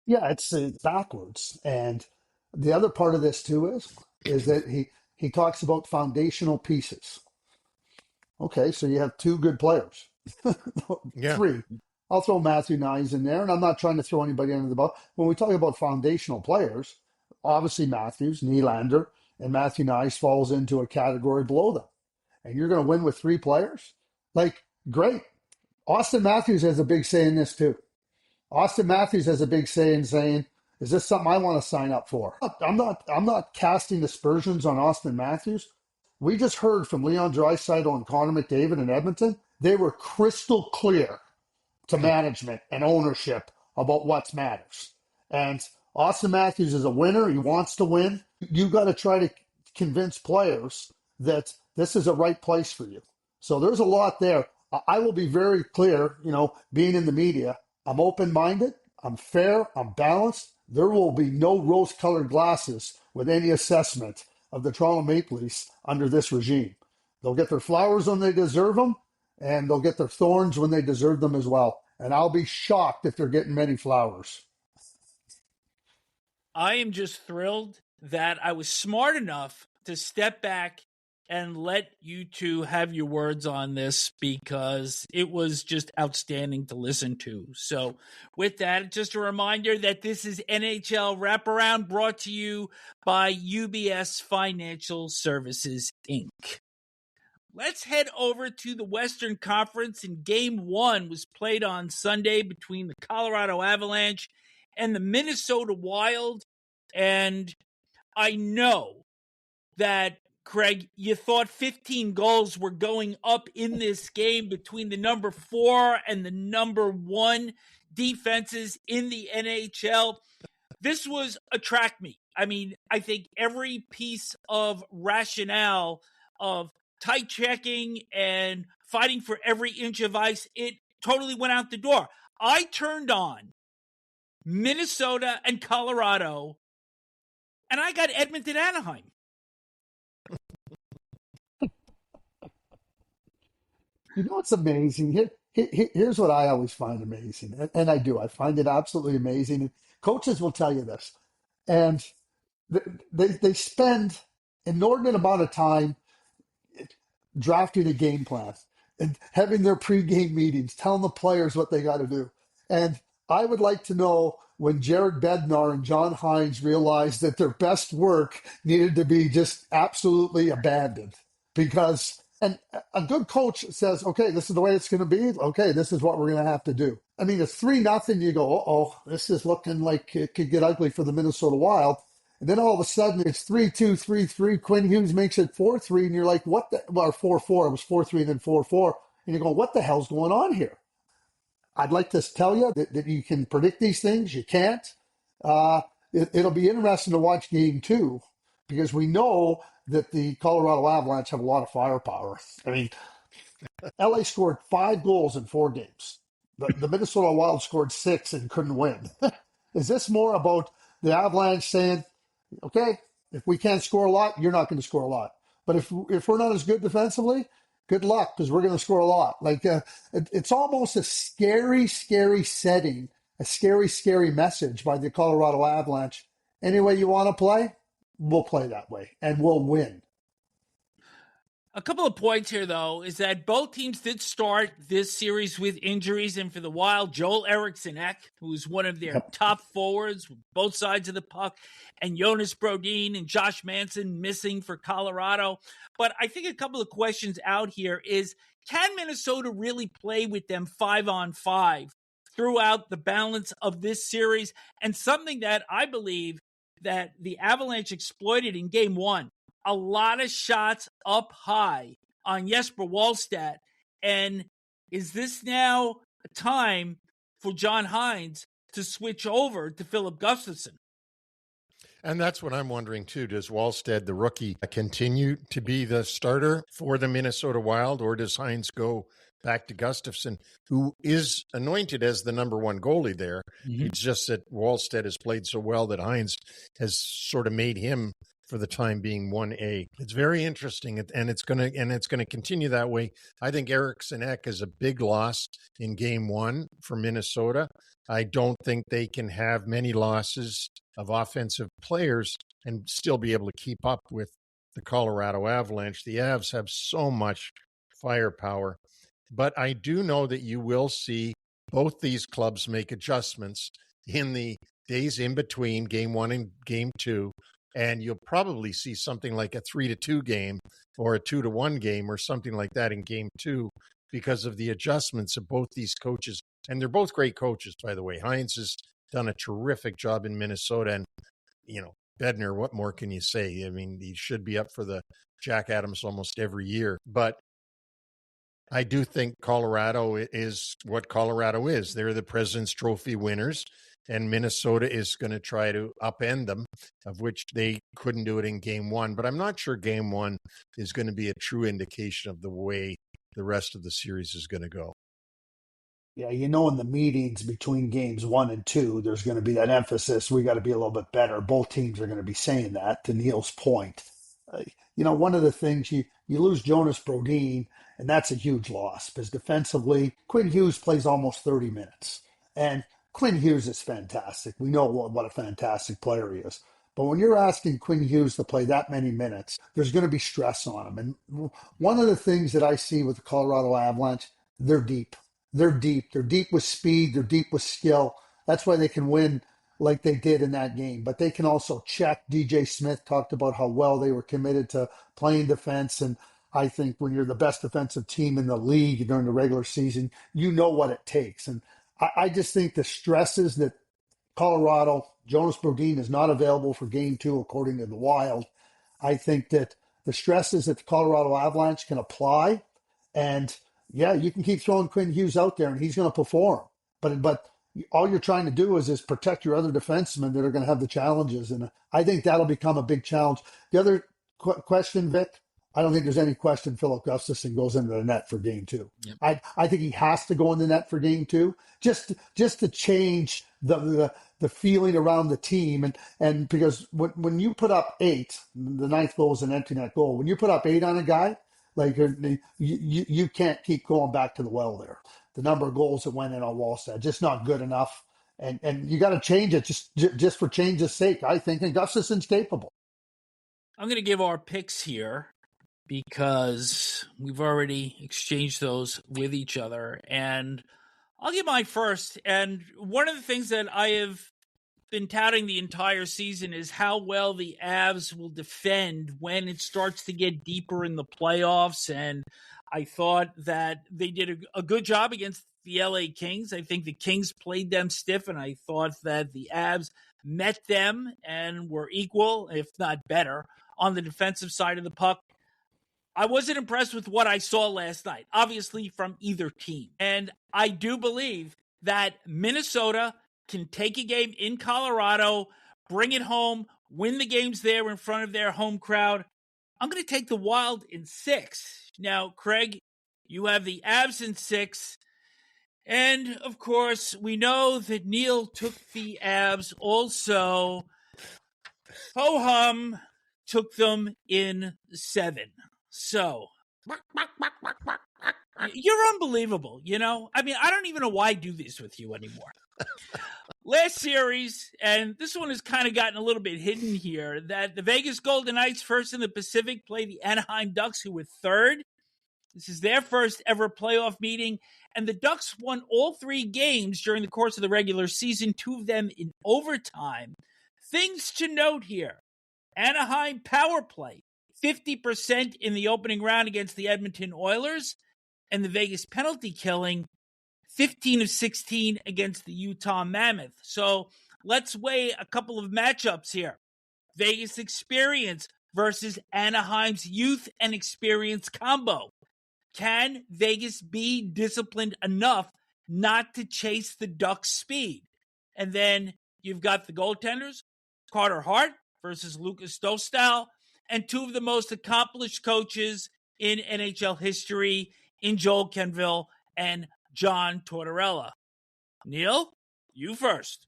Yeah, it's backwards. And the other part of this too is that he talks about foundational pieces. Okay, so you have two good players. Yeah. Three. I'll throw Matthew Nyes in there, and I'm not trying to throw anybody under the bus. When we talk about foundational players, obviously Matthews, Nylander, and Matthew Nyes falls into a category below them. And you're going to win with three players? Like, great. Auston Matthews has a big say in this too. Auston Matthews has a big say in saying, is this something I want to sign up for? I'm not casting aspersions on Auston Matthews. We just heard from Leon Draisaitl and Connor McDavid in Edmonton. They were crystal clear to management and ownership about what matters. And Auston Matthews is a winner. He wants to win. You've got to try to convince players that this is a right place for you. So there's a lot there. I will be very clear, being in the media, I'm open-minded, I'm fair, I'm balanced. There will be no rose-colored glasses with any assessment of the Toronto Maple Leafs under this regime. They'll get their flowers when they deserve them, and they'll get their thorns when they deserve them as well. And I'll be shocked if they're getting many flowers. I am just thrilled that I was smart enough to step back and let you two have your words on this, because it was just outstanding to listen to. So with that, just a reminder that this is NHL Wraparound, brought to you by UBS Financial Services, Inc. Let's head over to the Western Conference, and Game 1 was played on Sunday between the Colorado Avalanche and the Minnesota Wild. And I know that, Craig, you thought 15 goals were going up in this game between the number 4 and the number 1 defenses in the NHL. This was a track meet. I mean, I think every piece of rationale of tight checking and fighting for every inch of ice, it totally went out the door. I turned on Minnesota and Colorado, and I got Edmonton, Anaheim. You know what's amazing? Here's what I always find amazing, and I do. I find it absolutely amazing. And coaches will tell you this, and they spend an inordinate amount of time drafting a game plan and having their pregame meetings, telling the players what they got to do. And I would like to know when Jared Bednar and John Hines realized that their best work needed to be just absolutely abandoned. Because, and a good coach says, okay, this is the way it's going to be. Okay, this is what we're going to have to do. I mean, it's 3-0. You go, uh-oh, this is looking like it could get ugly for the Minnesota Wild. And then all of a sudden it's 3-2, 3-3. Quinn Hughes makes it 4-3, and you're like, what the, well, 4-4. It was 4-3 and then 4-4. And you go, what the hell's going on here? I'd like to tell you that you can predict these things. You can't. It'll be interesting to watch Game 2, because we know that the Colorado Avalanche have a lot of firepower. I mean, LA scored 5 goals in 4 games. The Minnesota Wild scored 6 and couldn't win. Is this more about the Avalanche saying, okay, if we can't score a lot, you're not going to score a lot. But if we're not as good defensively, good luck, because we're going to score a lot. Like it's almost a scary, scary setting, a scary, scary message by the Colorado Avalanche. Any way you want to play, we'll play that way, and we'll win. A couple of points here, though, is that both teams did start this series with injuries. And for the Wild, Joel Eriksson-Ek, who is one of their top forwards with both sides of the puck, and Jonas Brodin and Josh Manson missing for Colorado. But I think a couple of questions out here is, can Minnesota really play with them 5-on-5 throughout the balance of this series? And something that I believe that the Avalanche exploited in Game 1, a lot of shots up high on Jesper Wallstedt. And is this now a time for John Hines to switch over to Philip Gustafsson? And that's what I'm wondering, too. Does Wallstedt, the rookie, continue to be the starter for the Minnesota Wild, or does Hines go back to Gustafsson, who is anointed as the number 1 goalie there? Mm-hmm. It's just that Wallstedt has played so well that Hines has sort of made him for the time being 1A. It's very interesting, and it's gonna continue that way. I think Eriksson Ek is a big loss in Game 1 for Minnesota. I don't think they can have many losses of offensive players and still be able to keep up with the Colorado Avalanche. The Avs have so much firepower, but I do know that you will see both these clubs make adjustments in the days in between Game 1 and Game 2. And you'll probably see something like a 3-2 game or a 2-1 game or something like that in Game 2 because of the adjustments of both these coaches. And they're both great coaches, by the way. Hines has done a terrific job in Minnesota. And, Bednar, what more can you say? I mean, he should be up for the Jack Adams almost every year. But I do think Colorado is what Colorado is. They're the President's Trophy winners. And Minnesota is going to try to upend them, of which they couldn't do it in Game 1. But I'm not sure Game 1 is going to be a true indication of the way the rest of the series is going to go. Yeah, in the meetings between games 1 and 2, there's going to be that emphasis. We got to be a little bit better. Both teams are going to be saying that, to Neil's point. One of the things, you lose Jonas Brodin, and that's a huge loss because defensively, Quinn Hughes plays almost 30 minutes. And Quinn Hughes is fantastic. We know what a fantastic player he is. But when you're asking Quinn Hughes to play that many minutes, there's going to be stress on him. And one of the things that I see with the Colorado Avalanche, they're deep. They're deep. They're deep with speed. They're deep with skill. That's why they can win like they did in that game. But they can also check. DJ Smith talked about how well they were committed to playing defense. And I think when you're the best defensive team in the league during the regular season, you know what it takes. And I just think the stresses that Colorado, Jonas Brodin is not available for Game 2, according to the Wild. I think that the stresses that the Colorado Avalanche can apply, and yeah, you can keep throwing Quinn Hughes out there, and he's going to perform. But all you're trying to do is protect your other defensemen that are going to have the challenges, and I think that'll become a big challenge. The other question, Vic, I don't think there's any question Philip Gustafsson goes into the net for Game 2. Yep. I think he has to go in the net for Game 2 just to change the feeling around the team. And because when you put up 8, the ninth goal was an empty net goal. When you put up 8 on a guy, like you can't keep going back to the well there. The number of goals that went in on Wallstead, just not good enough. And you got to change it just for change's sake, I think. And Gustafsson's capable. I'm going to give our picks here, because we've already exchanged those with each other. And I'll give mine first. And one of the things that I have been touting the entire season is how well the Avs will defend when it starts to get deeper in the playoffs. And I thought that they did a good job against the LA Kings. I think the Kings played them stiff, and I thought that the Avs met them and were equal, if not better, on the defensive side of the puck. I wasn't impressed with what I saw last night, obviously from either team. And I do believe that Minnesota can take a game in Colorado, bring it home, win the games there in front of their home crowd. I'm going to take the Wild in 6. Now, Craig, you have the Avs in 6. And, of course, we know that Neil took the Avs also. Ho-hum took them in 7. So, you're unbelievable, I mean, I don't even know why I do this with you anymore. Last series, and this one has kind of gotten a little bit hidden here, that the Vegas Golden Knights, first in the Pacific, play the Anaheim Ducks, who were third. This is their first ever playoff meeting, and the Ducks won all 3 games during the course of the regular season, 2 of them in overtime. Things to note here: Anaheim power play 50% in the opening round against the Edmonton Oilers, and the Vegas penalty killing 15 of 16 against the Utah Mammoth. So let's weigh a couple of matchups here. Vegas experience versus Anaheim's youth and experience combo. Can Vegas be disciplined enough not to chase the Ducks' speed? And then you've got the goaltenders, Carter Hart versus Lucas Dostal, and 2 of the most accomplished coaches in NHL history, in Joel Kenville and John Tortorella. Neil, you first.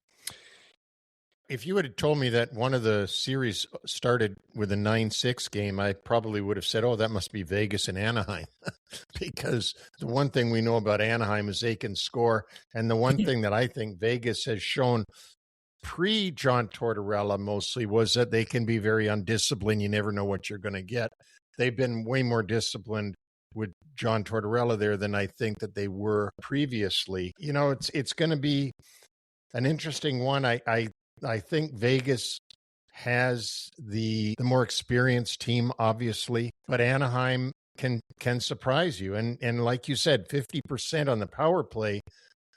if you had told me that one of the series started with a 9-6 game, I probably would have said, oh, that must be Vegas and Anaheim. Because the one thing we know about Anaheim is they can score. And the one thing that I think Vegas has shown pre-John Tortorella mostly was that they can be very undisciplined. You never know what you're going to get. They've been way more disciplined with John Tortorella there than I think that they were previously. You know, it's going to be an interesting one. I think Vegas has the more experienced team, obviously, but Anaheim can surprise you. And like you said, 50% on the power play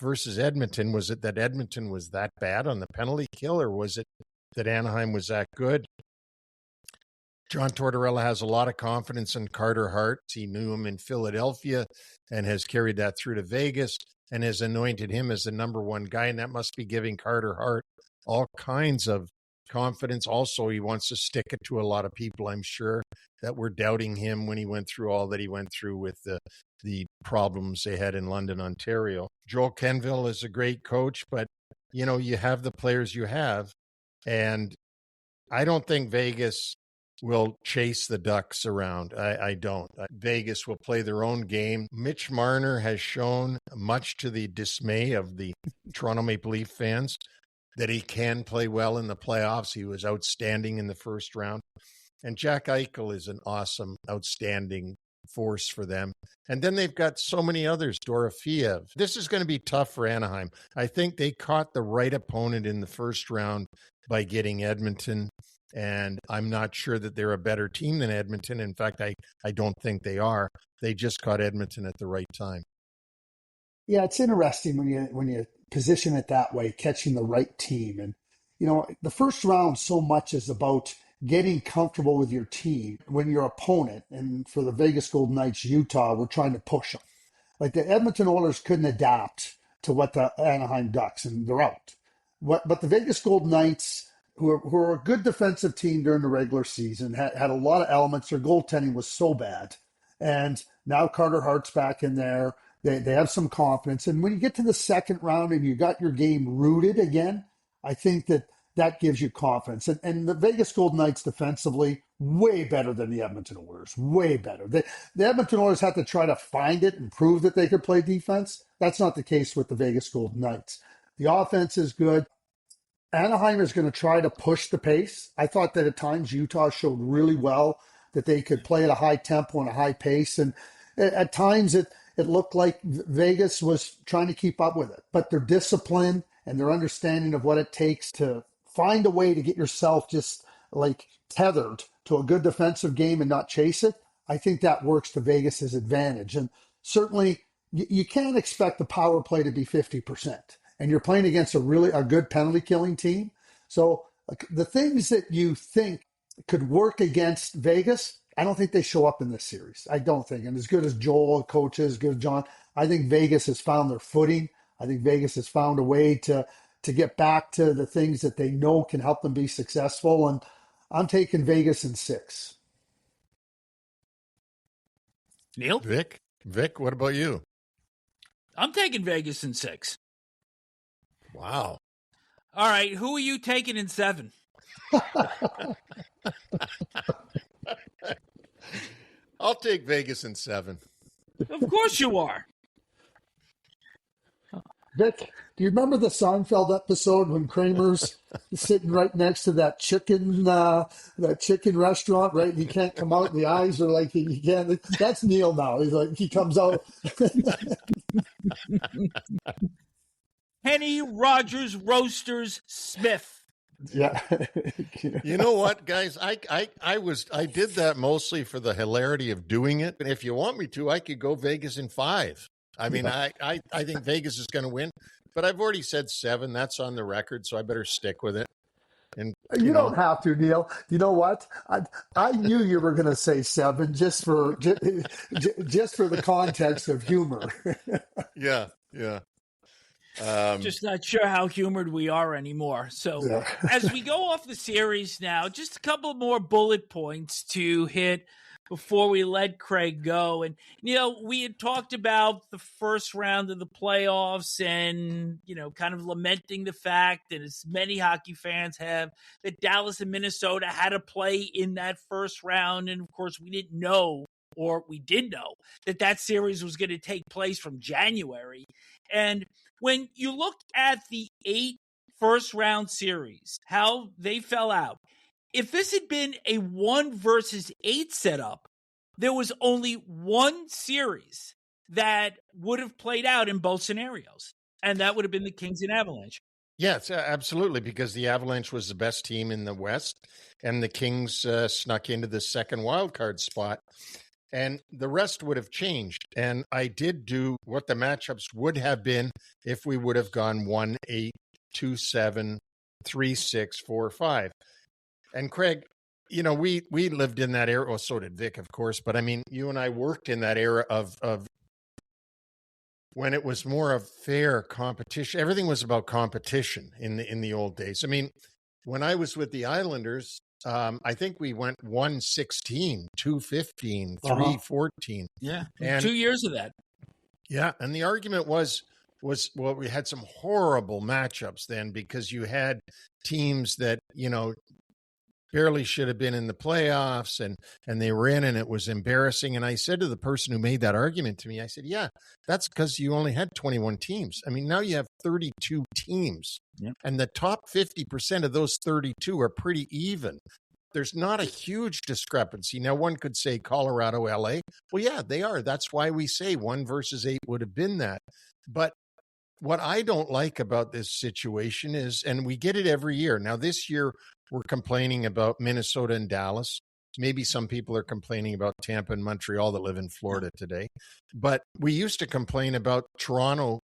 versus Edmonton. Was it that Edmonton was that bad on the penalty kill, or was it that Anaheim was that good? John Tortorella has a lot of confidence in Carter Hart. He knew him in Philadelphia and has carried that through to Vegas and has anointed him as the number one guy. And that must be giving Carter Hart all kinds of confidence. Also, he wants to stick it to a lot of people, I'm sure, that were doubting him when he went through all that he went through with the problems they had in London, Ontario. Joel Kenville is a great coach, but, you know, you have the players you have. And I don't think Vegas will chase the Ducks around. I don't. Vegas will play their own game. Mitch Marner has shown, much to the dismay of the Toronto Maple Leaf fans, that he can play well in the playoffs. He was outstanding in the first round. And Jack Eichel is an awesome, outstanding force for them. And then they've got so many others. Dorofeev. This is going to be tough for Anaheim. I think they caught the right opponent in the first round by getting Edmonton. And I'm not sure that they're a better team than Edmonton. In fact, I don't think they are. They just caught Edmonton at the right time. Yeah, it's interesting when you position it that way, catching the right team. And, you know, the first round so much is about getting comfortable with your team when your opponent, and for the Vegas Golden Knights, Utah, were trying to push them. Like the Edmonton Oilers couldn't adapt to what the Anaheim Ducks, and they're out. But the Vegas Golden Knights, who are a good defensive team during the regular season, had a lot of elements. Their goaltending was so bad. And now Carter Hart's back in there. They have some confidence. And when you get to the second round and you got your game rooted again, I think that gives you confidence. And the Vegas Golden Knights defensively, way better than the Edmonton Oilers, way better. The Edmonton Oilers had to try to find it and prove that they could play defense. That's not the case with the Vegas Golden Knights. The offense is good. Anaheim is going to try to push the pace. I thought that at times Utah showed really well that they could play at a high tempo and a high pace. And at times it looked like Vegas was trying to keep up with it. But their discipline and their understanding of what it takes to find a way to get yourself just like tethered to a good defensive game and not chase it, I think that works to Vegas's advantage. And certainly you can't expect the power play to be 50%. And you're playing against a good penalty killing team. So the things that you think could work against Vegas, I don't think they show up in this series. I don't think. And as good as Joel coaches, as good as John, I think Vegas has found their footing. I think Vegas has found a way to get back to the things that they know can help them be successful. And I'm taking Vegas in 6. Neil? Vic, what about you? I'm taking Vegas in 6. Wow. All right, who are you taking in 7? I'll take Vegas in 7. Of course you are. Vic, do you remember the Seinfeld episode when Kramer's sitting right next to that chicken restaurant, right? And he can't come out, and the eyes are like he can't. That's Neil now. He's like he comes out. Henny Rogers Roasters Smith. Yeah. You know what, guys? I did that mostly for the hilarity of doing it. And if you want me to, I could go Vegas in 5. I mean, I think Vegas is going to win, but I've already said 7. That's on the record, so I better stick with it. And you don't have to, Neil. You know what? I knew you were going to say 7 just for the context of humor. Yeah. Just not sure how humored we are anymore. So as we go off the series now, just a couple more bullet points to hit before we let Craig go. And, we had talked about the first round of the playoffs and, kind of lamenting the fact that, as many hockey fans have, that Dallas and Minnesota had to play in that first round. And of course, we didn't know, or we did know, that series was going to take place from January. And when you look at the 8 first round series, how they fell out, if this had been a 1-versus-8 setup, there was only one series that would have played out in both scenarios, and that would have been the Kings and Avalanche. Yes, absolutely, because the Avalanche was the best team in the West, and the Kings snuck into the second wildcard spot, and the rest would have changed. And I did do what the matchups would have been if we would have gone 1-8, 2-7, 3-6, 4-5. And Craig, we lived in that era. Well, so did Vic, of course. But I mean, you and I worked in that era of when it was more of fair competition. Everything was about competition in the old days. I mean, when I was with the Islanders, I think we went 1-16, 2-15, 3-14. Yeah, and 2 years of that. Yeah, and the argument was well, we had some horrible matchups then because you had teams that barely should have been in the playoffs and they were in, and it was embarrassing. And I said to the person who made that argument to me, I said, yeah, that's because you only had 21 teams. I mean, now you have 32 teams, and the top 50% of those 32 are pretty even. There's not a huge discrepancy. Now, one could say Colorado, LA. Well, yeah, they are. That's why we say 1-versus-8 would have been that. But what I don't like about this situation is, and we get it every year. Now, this year, we're complaining about Minnesota and Dallas. Maybe some people are complaining about Tampa and Montreal that live in Florida today. But we used to complain about Toronto.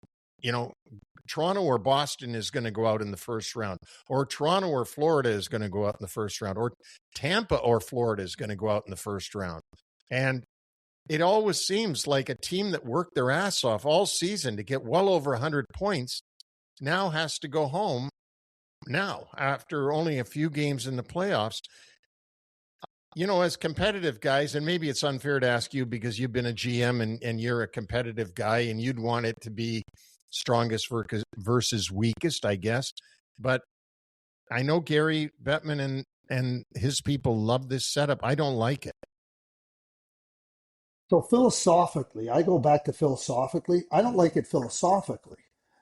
Toronto or Boston is going to go out in the first round, or Toronto or Florida is going to go out in the first round, or Tampa or Florida is going to go out in the first round. And it always seems like a team that worked their ass off all season to get well over 100 points now has to go home now after only a few games in the playoffs. As competitive guys, and maybe it's unfair to ask you because you've been a GM and you're a competitive guy and you'd want it to be strongest versus weakest, I guess. But I know Gary Bettman and his people love this setup. I don't like it. So philosophically, I go back to philosophically. I don't like it philosophically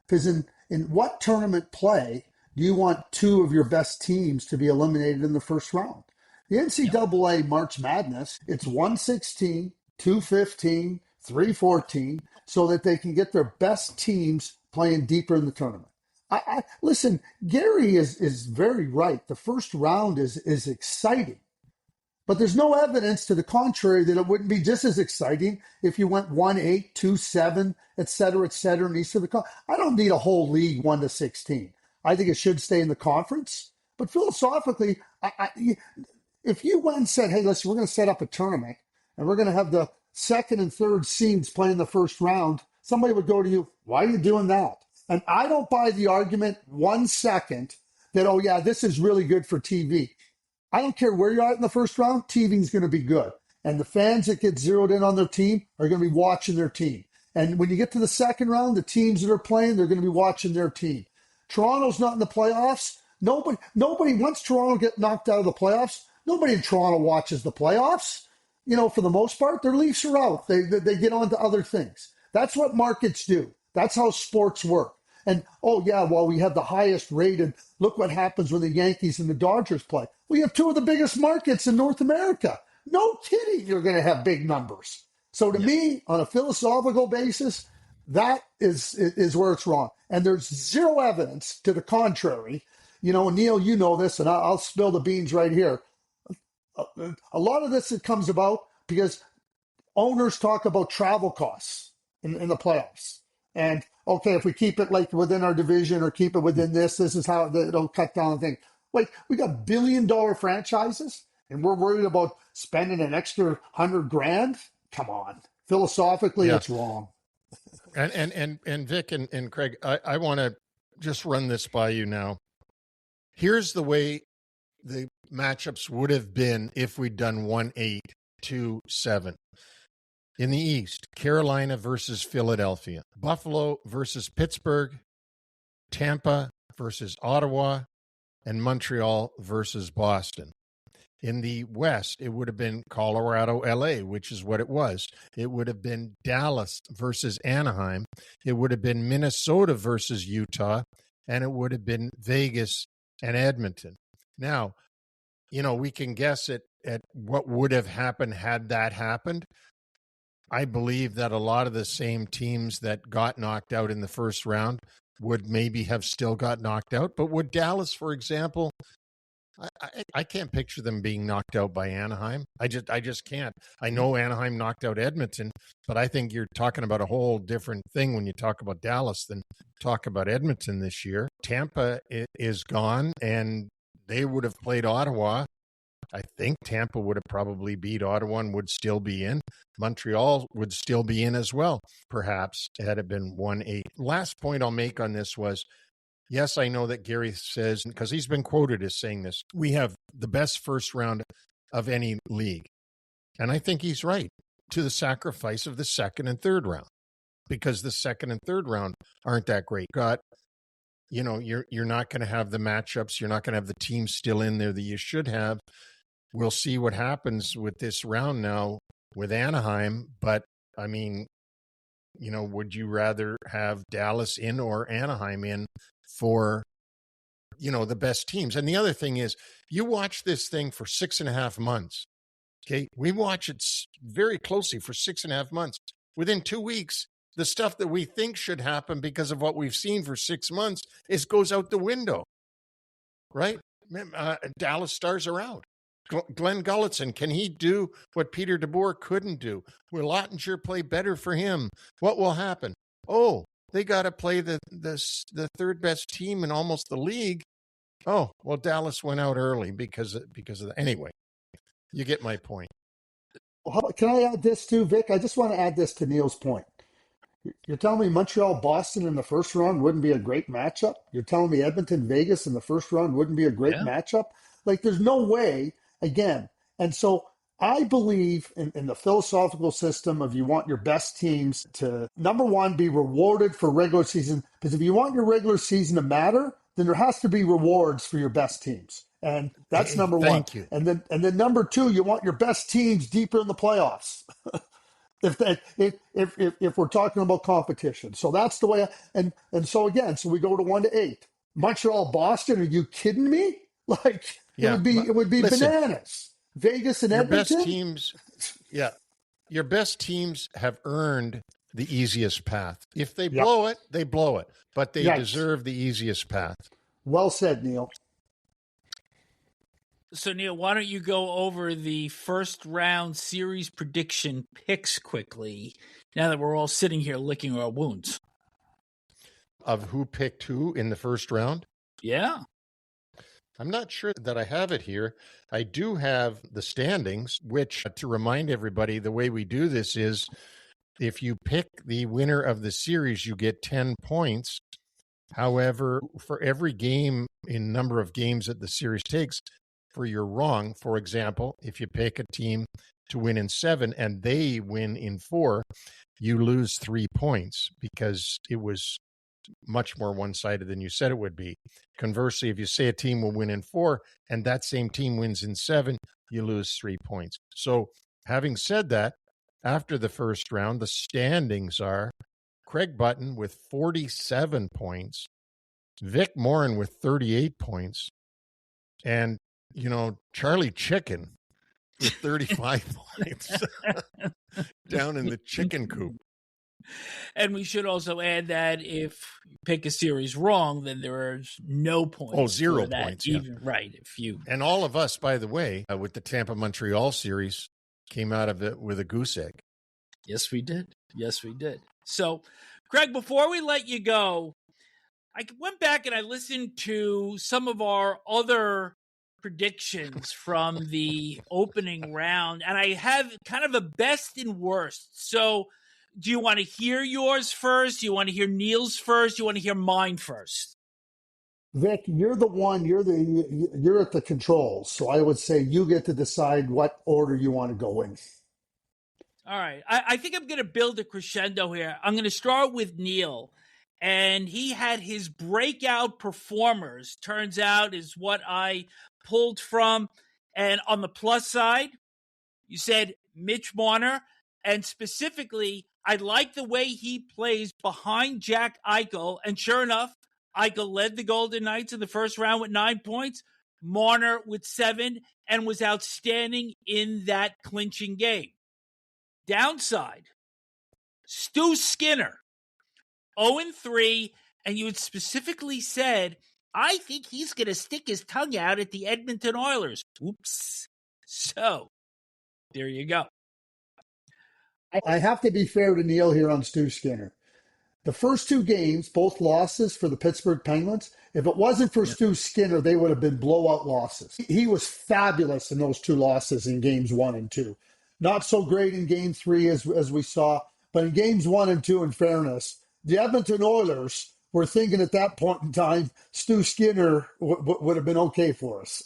because in what tournament play do you want 2 of your best teams to be eliminated in the first round? The NCAA March Madness, it's 1-16, 2-15, 3-14, so that they can get their best teams playing deeper in the tournament. I listen, Gary is very right. The first round is exciting. But there's no evidence to the contrary that it wouldn't be just as exciting if you went 1-8, 2-7, et cetera, in each of the I don't need a whole league 1-16. I think it should stay in the conference. But philosophically, if you went and said, hey, listen, we're going to set up a tournament and we're going to have the second and third seeds play in the first round, somebody would go to you, why are you doing that? And I don't buy the argument 1 second that, oh, yeah, this is really good for TV. I don't care where you're at in the first round, TV is going to be good. And the fans that get zeroed in on their team are going to be watching their team. And when you get to the second round, the teams that are playing, they're going to be watching their team. Toronto's not in the playoffs. Nobody, once Toronto get knocked out of the playoffs, nobody in Toronto watches the playoffs. For the most part, their Leafs are out. They get on to other things. That's what markets do. That's how sports work. And, oh, yeah, well, we have the highest rated. Look what happens when the Yankees and the Dodgers play. We have 2 of the biggest markets in North America. No kidding, you're going to have big numbers. So to me, on a philosophical basis, that is where it's wrong. And there's zero evidence to the contrary. Neil, you know this, and I'll spill the beans right here. A lot of this comes about because owners talk about travel costs in the playoffs. And, okay, if we keep it like within our division or keep it within this is how it'll cut down the thing. Wait, we got $billion franchises and we're worried about spending an extra $100,000? Come on. Philosophically, It's wrong. And Vic and Craig, I want to just run this by you now. Here's the way the matchups would have been if we'd done 1-8 8-7. In the East, Carolina versus Philadelphia, Buffalo versus Pittsburgh, Tampa versus Ottawa, and Montreal versus Boston. In the West, it would have been Colorado, LA, which is what it was. It would have been Dallas versus Anaheim. It would have been Minnesota versus Utah, and it would have been Vegas and Edmonton. Now, we can guess at what would have happened had that happened. I believe that a lot of the same teams that got knocked out in the first round would maybe have still got knocked out. But would Dallas, for example, I can't picture them being knocked out by Anaheim. I just can't. I know Anaheim knocked out Edmonton, but I think you're talking about a whole different thing when you talk about Dallas than talk about Edmonton this year. Tampa is gone, and they would have played Ottawa. I think Tampa would have probably beat Ottawa and would still be in. Montreal would still be in as well, perhaps, had it been 1-8. Last point I'll make on this was, yes, I know that Gary says, because he's been quoted as saying this, we have the best first round of any league. And I think he's right, to the sacrifice of the second and third round, because the second and third round aren't that great. You're not going to have the matchups. You're not going to have the teams still in there that you should have. We'll see what happens with this round now with Anaheim. But, I mean, would you rather have Dallas in or Anaheim in for, the best teams? And the other thing is, you watch this thing for 6.5 months. Okay. We watch it very closely for 6.5 months. Within 2 weeks, the stuff that we think should happen because of what we've seen for 6 months goes out the window, right? Dallas stars are out. Glenn Gulletson, can he do what Peter DeBoer couldn't do? Will Ottinger play better for him? What will happen? Oh, they got to play the third best team in almost the league. Oh, well, Dallas went out early because of that. Anyway, you get my point. Well, can I add this too, Vic? I just want to add this to Neil's point. You're telling me Montreal-Boston in the first round wouldn't be a great matchup? You're telling me Edmonton-Vegas in the first round wouldn't be a great matchup? Like, there's no way, again. And so I believe in the philosophical system of you want your best teams to, number one, be rewarded for regular season. Because if you want your regular season to matter, then there has to be rewards for your best teams. And that's number one. Thank you. And then number two, you want your best teams deeper in the playoffs. If we're talking about competition. So that's the way and so we go to 1-8. Montreal, Boston, are you kidding me? Like it would be listen, bananas. Vegas and Edmonton. Your best teams have earned the easiest path. If they blow it, they blow it. But they deserve the easiest path. Well said, Neil. So, Neil, why don't you go over the first round series prediction picks quickly, now that we're all sitting here licking our wounds? Of who picked who in the first round? Yeah. I'm not sure that I have it here. I do have the standings, which, to remind everybody, the way we do this is if you pick the winner of the series, you get 10 points. However, for every game in number of games that the series takes, for you're wrong, for example, if you pick a team to win in 7 and they win in 4, you lose 3 points because it was much more one-sided than you said it would be. Conversely, if you say a team will win in 4 and that same team wins in 7, you lose 3 points. So having said that, after the first round, the standings are Craig Button with 47 points, Vic Morren with 38 points, and Charlie Chicken with 35 points down in the chicken coop. And we should also add that if you pick a series wrong, then there's no points. Oh, 0 points. Even, right. And all of us, by the way, with the Tampa Montreal series, came out of it with a goose egg. Yes, we did. So, Craig, before we let you go, I went back and I listened to some of our other predictions from the opening round, and I have kind of a best and worst. So do you want to hear yours first? Do you want to hear Neil's first? Do you want to hear mine first? Vic, you're the one, you're at the controls. So I would say you get to decide what order you want to go in. All right. I think I'm going to build a crescendo here. I'm going to start with Neil. And he had his breakout performers, turns out, is what I pulled from. And on the plus side, you said Mitch Marner. And specifically, I like the way he plays behind Jack Eichel. And sure enough, Eichel led the Golden Knights in the first round with 9 points, Marner with 7, and was outstanding in that clinching game. Downside, Stu Skinner, 0-3, and you had specifically said, I think he's going to stick his tongue out at the Edmonton Oilers. Oops. So, there you go. I have to be fair to Neil here on Stu Skinner. The first 2 games, both losses for the Pittsburgh Penguins, if it wasn't for Stu Skinner, they would have been blowout losses. He was fabulous in those 2 losses in games 1 and 2. Not so great in game 3 as we saw, but in games 1 and 2, in fairness, the Edmonton Oilers were thinking at that point in time, Stu Skinner would have been okay for us.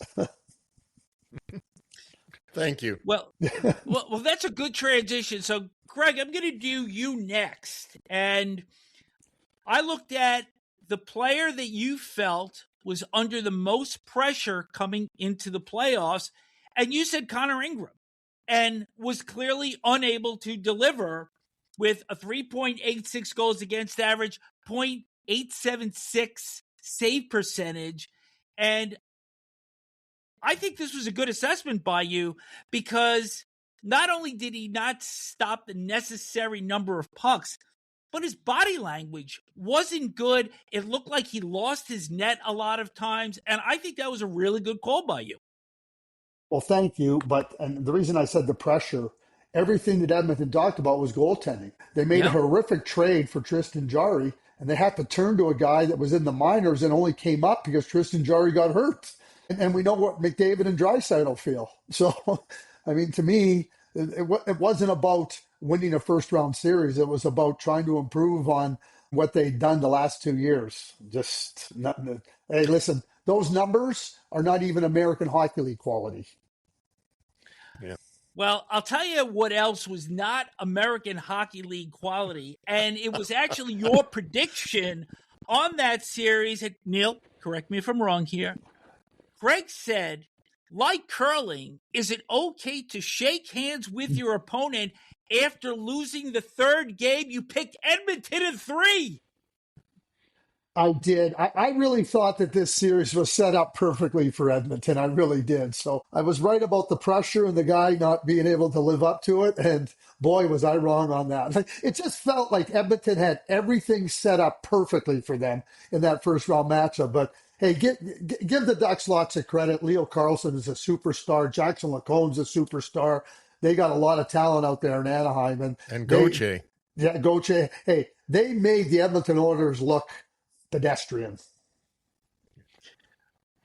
Thank you. Well, that's a good transition. So, Greg, I'm going to do you next. And I looked at the player that you felt was under the most pressure coming into the playoffs, and you said Connor Ingram, and was clearly unable to deliver with a 3.86 goals against average, .876 save percentage. And I think this was a good assessment by you, because not only did he not stop the necessary number of pucks, but his body language wasn't good. It looked like he lost his net a lot of times, and I think that was a really good call by you. Well, thank you. And the reason I said the pressure, everything that Edmonton talked about was goaltending. They made a horrific trade for Tristan Jarry, and they had to turn to a guy that was in the minors and only came up because Tristan Jarry got hurt. And we know what McDavid and Draisaitl feel. So, I mean, to me, it wasn't about winning a first-round series. It was about trying to improve on what they'd done the last 2 years. Just nothing. Hey, listen, those numbers are not even American Hockey League quality. Yeah. Well, I'll tell you what else was not American Hockey League quality, and it was actually your prediction on that series. Neil, correct me if I'm wrong here. Greg said, like curling, is it okay to shake hands with your opponent after losing the third game? You picked Edmonton in 3. I did. I really thought that this series was set up perfectly for Edmonton. I really did. So I was right about the pressure and the guy not being able to live up to it. And boy, was I wrong on that. It just felt like Edmonton had everything set up perfectly for them in that first round matchup. But hey, give the Ducks lots of credit. Leo Carlsson is a superstar. Jackson Lacone's a superstar. They got a lot of talent out there in Anaheim. And Gauthier. Yeah, Gauthier. Hey, they made the Edmonton Oilers look pedestrian.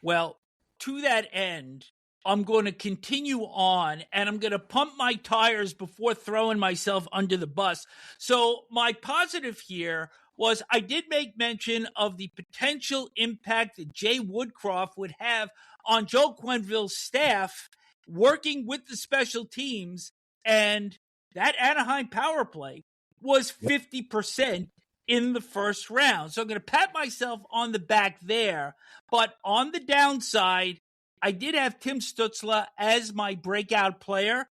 Well, to that end, I'm going to continue on, and I'm going to pump my tires before throwing myself under the bus. So my positive here was I did make mention of the potential impact that Jay Woodcroft would have on Joe Quenneville's staff working with the special teams, and that Anaheim power play was 50% in the first round. So I'm going to pat myself on the back there. But on the downside, I did have Tim Stützle as my breakout player.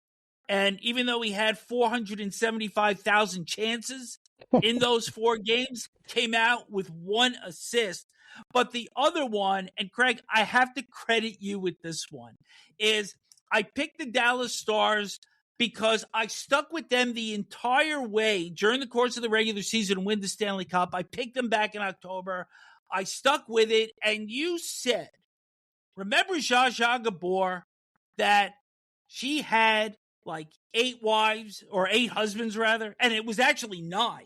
And even though he had 475,000 chances in those 4 games, came out with 1 assist. But the other one, and Craig, I have to credit you with this one, is I picked the Dallas Stars because I stuck with them the entire way during the course of the regular season and win the Stanley Cup. I picked them back in October. I stuck with it. And you said, remember Zsa Zsa Gabor, that she had like 8 wives, or 8 husbands rather, and it was actually 9.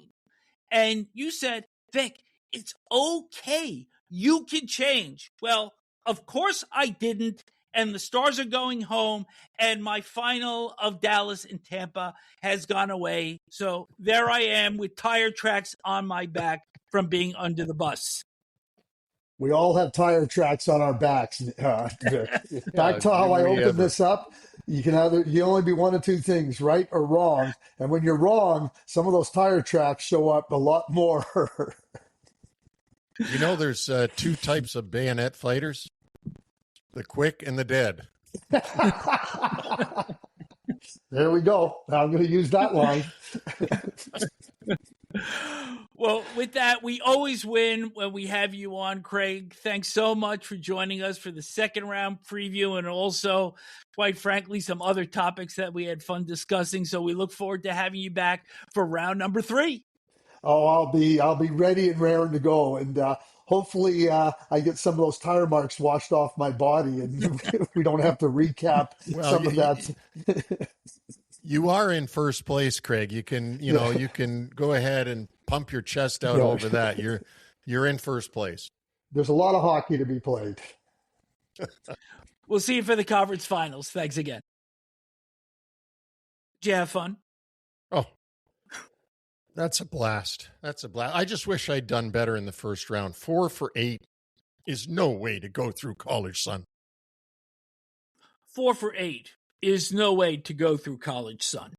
And you said, Vic, it's okay. You can change. Well, of course I didn't. And the Stars are going home, and my final of Dallas and Tampa has gone away. So there I am with tire tracks on my back from being under the bus. We all have tire tracks on our backs, Vic. Back Yeah, to how do I we opened ever? this up. You only be one of two things, right or wrong. And when you're wrong, some of those tire tracks show up a lot more. You know, there's two types of bayonet fighters: the quick and the dead. There we go. I'm going to use that line. Well, with that, we always win when we have you on, Craig. Thanks so much for joining us for the second round preview and also, quite frankly, some other topics that we had fun discussing. So we look forward to having you back for round number 3. Oh, I'll be ready and raring to go, and hopefully I get some of those tire marks washed off my body, and we don't have to recap Well, some of that. You are in first place, Craig. You can, you can go ahead and pump your chest out over that. You're in first place. There's a lot of hockey to be played. We'll see you for the conference finals. Thanks again. Did you have fun? Oh, that's a blast. That's a blast. I just wish I'd done better in the first round. 4 for 8 is no way to go through college, son. 4 for 8 is no way to go through college, son.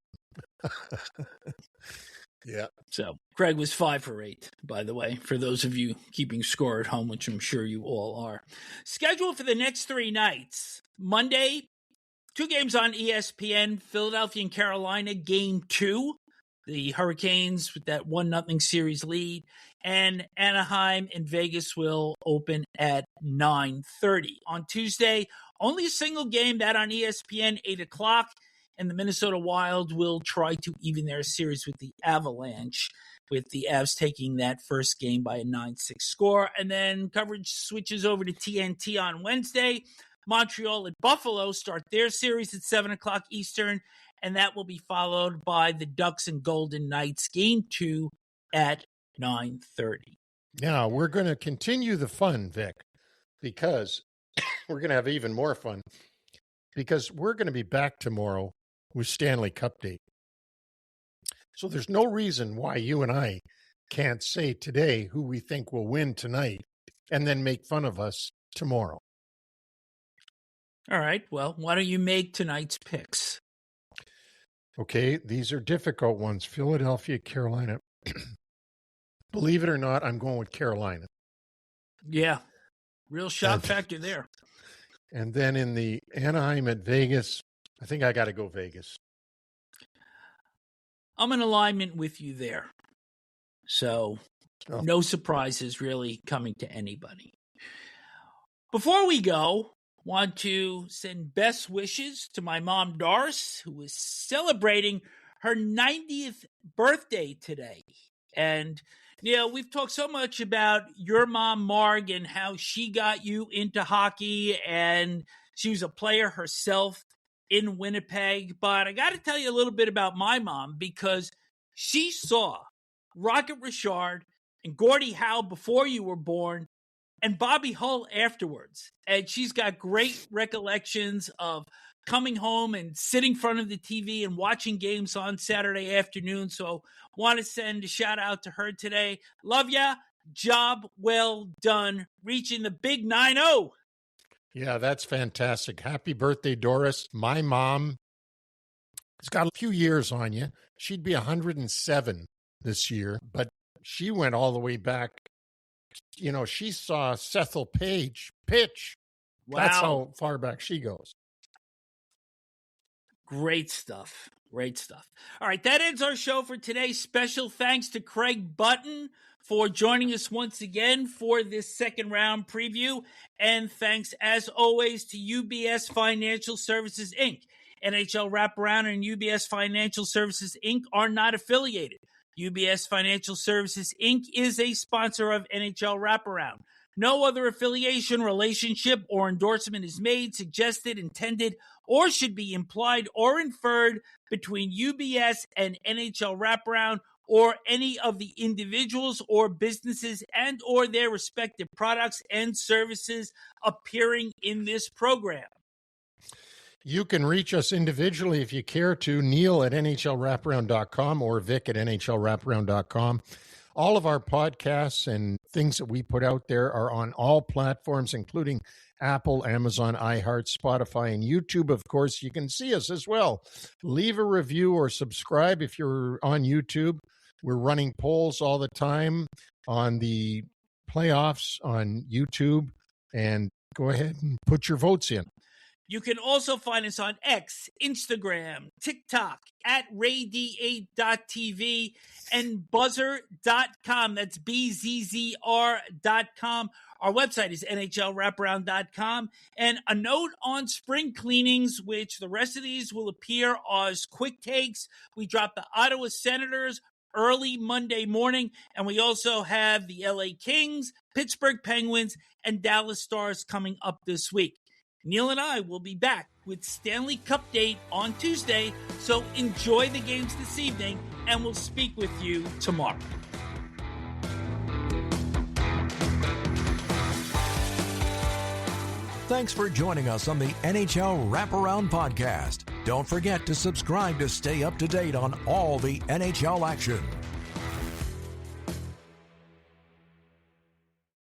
Yeah. So Craig was 5 for 8, by the way, for those of you keeping score at home, which I'm sure you all are. Scheduled for the next 3 nights. Monday, 2 games on ESPN, Philadelphia and Carolina, game 2. The Hurricanes with that 1-0 series lead. And Anaheim and Vegas will open at 9:30. On Tuesday, only a single game, that on ESPN, 8 o'clock. And the Minnesota Wild will try to even their series with the Avalanche, with the Avs taking that first game by a 9-6 score. And then coverage switches over to TNT on Wednesday. Montreal and Buffalo start their series at 7 o'clock Eastern, and that will be followed by the Ducks and Golden Knights game 2 at 9:30. Now, we're going to continue the fun, Vic, because we're going to have even more fun, because we're going to be back tomorrow with Stanley Cup Day. So there's no reason why you and I can't say today who we think will win tonight and then make fun of us tomorrow. All right, well, why don't you make tonight's picks? Okay, these are difficult ones. Philadelphia, Carolina. Believe it or not, I'm going with Carolina. Yeah, real shock factor there. And then in the Anaheim at Vegas, I think I got to go Vegas. I'm in alignment with you there. So no surprises really coming to anybody. Before we go, want to send best wishes to my mom, Doris, who is celebrating her 90th birthday today. And, we've talked so much about your mom, Marg, and how she got you into hockey, and she was a player herself in Winnipeg. But I got to tell you a little bit about my mom, because she saw Rocket Richard and Gordie Howe before you were born, and Bobby Hull afterwards. And she's got great recollections of coming home and sitting in front of the TV and watching games on Saturday afternoon. So want to send a shout out to her today. Love ya. Job well done. Reaching the big 9-0. Yeah, that's fantastic. Happy birthday, Doris. My mom has got a few years on you. She'd be 107 this year, but she went all the way back. She saw Cecil Page pitch. Wow. That's how far back she goes. Great stuff. Great stuff. All right, that ends our show for today. Special thanks to Craig Button for joining us once again for this second round preview. And thanks, as always, to UBS Financial Services, Inc. NHL Wraparound and UBS Financial Services, Inc. are not affiliated. UBS Financial Services, Inc. is a sponsor of NHL Wraparound. No other affiliation, relationship, or endorsement is made, suggested, intended, or should be implied or inferred between UBS and NHL Wraparound or any of the individuals or businesses and or their respective products and services appearing in this program. You can reach us individually if you care to. Neil at NHLWraparound.com or Vic at NHLWraparound.com. All of our podcasts and things that we put out there are on all platforms, including Apple, Amazon, iHeart, Spotify, and YouTube. Of course, you can see us as well. Leave a review or subscribe if you're on YouTube. We're running polls all the time on the playoffs on YouTube, and go ahead and put your votes in. You can also find us on X, Instagram, TikTok, at RayD8.tv, and buzzer.com. That's BZZR.com. Our website is NHLWraparound.com. And a note on spring cleanings, which the rest of these will appear as quick takes. We dropped the Ottawa Senators early Monday morning, and we also have the LA Kings, Pittsburgh Penguins, and Dallas Stars coming up this week. Neil and I will be back with Stanley Cup Date on Tuesday, so enjoy the games this evening, and we'll speak with you tomorrow. Thanks for joining us on the NHL Wraparound Podcast. Don't forget to subscribe to stay up to date on all the NHL action.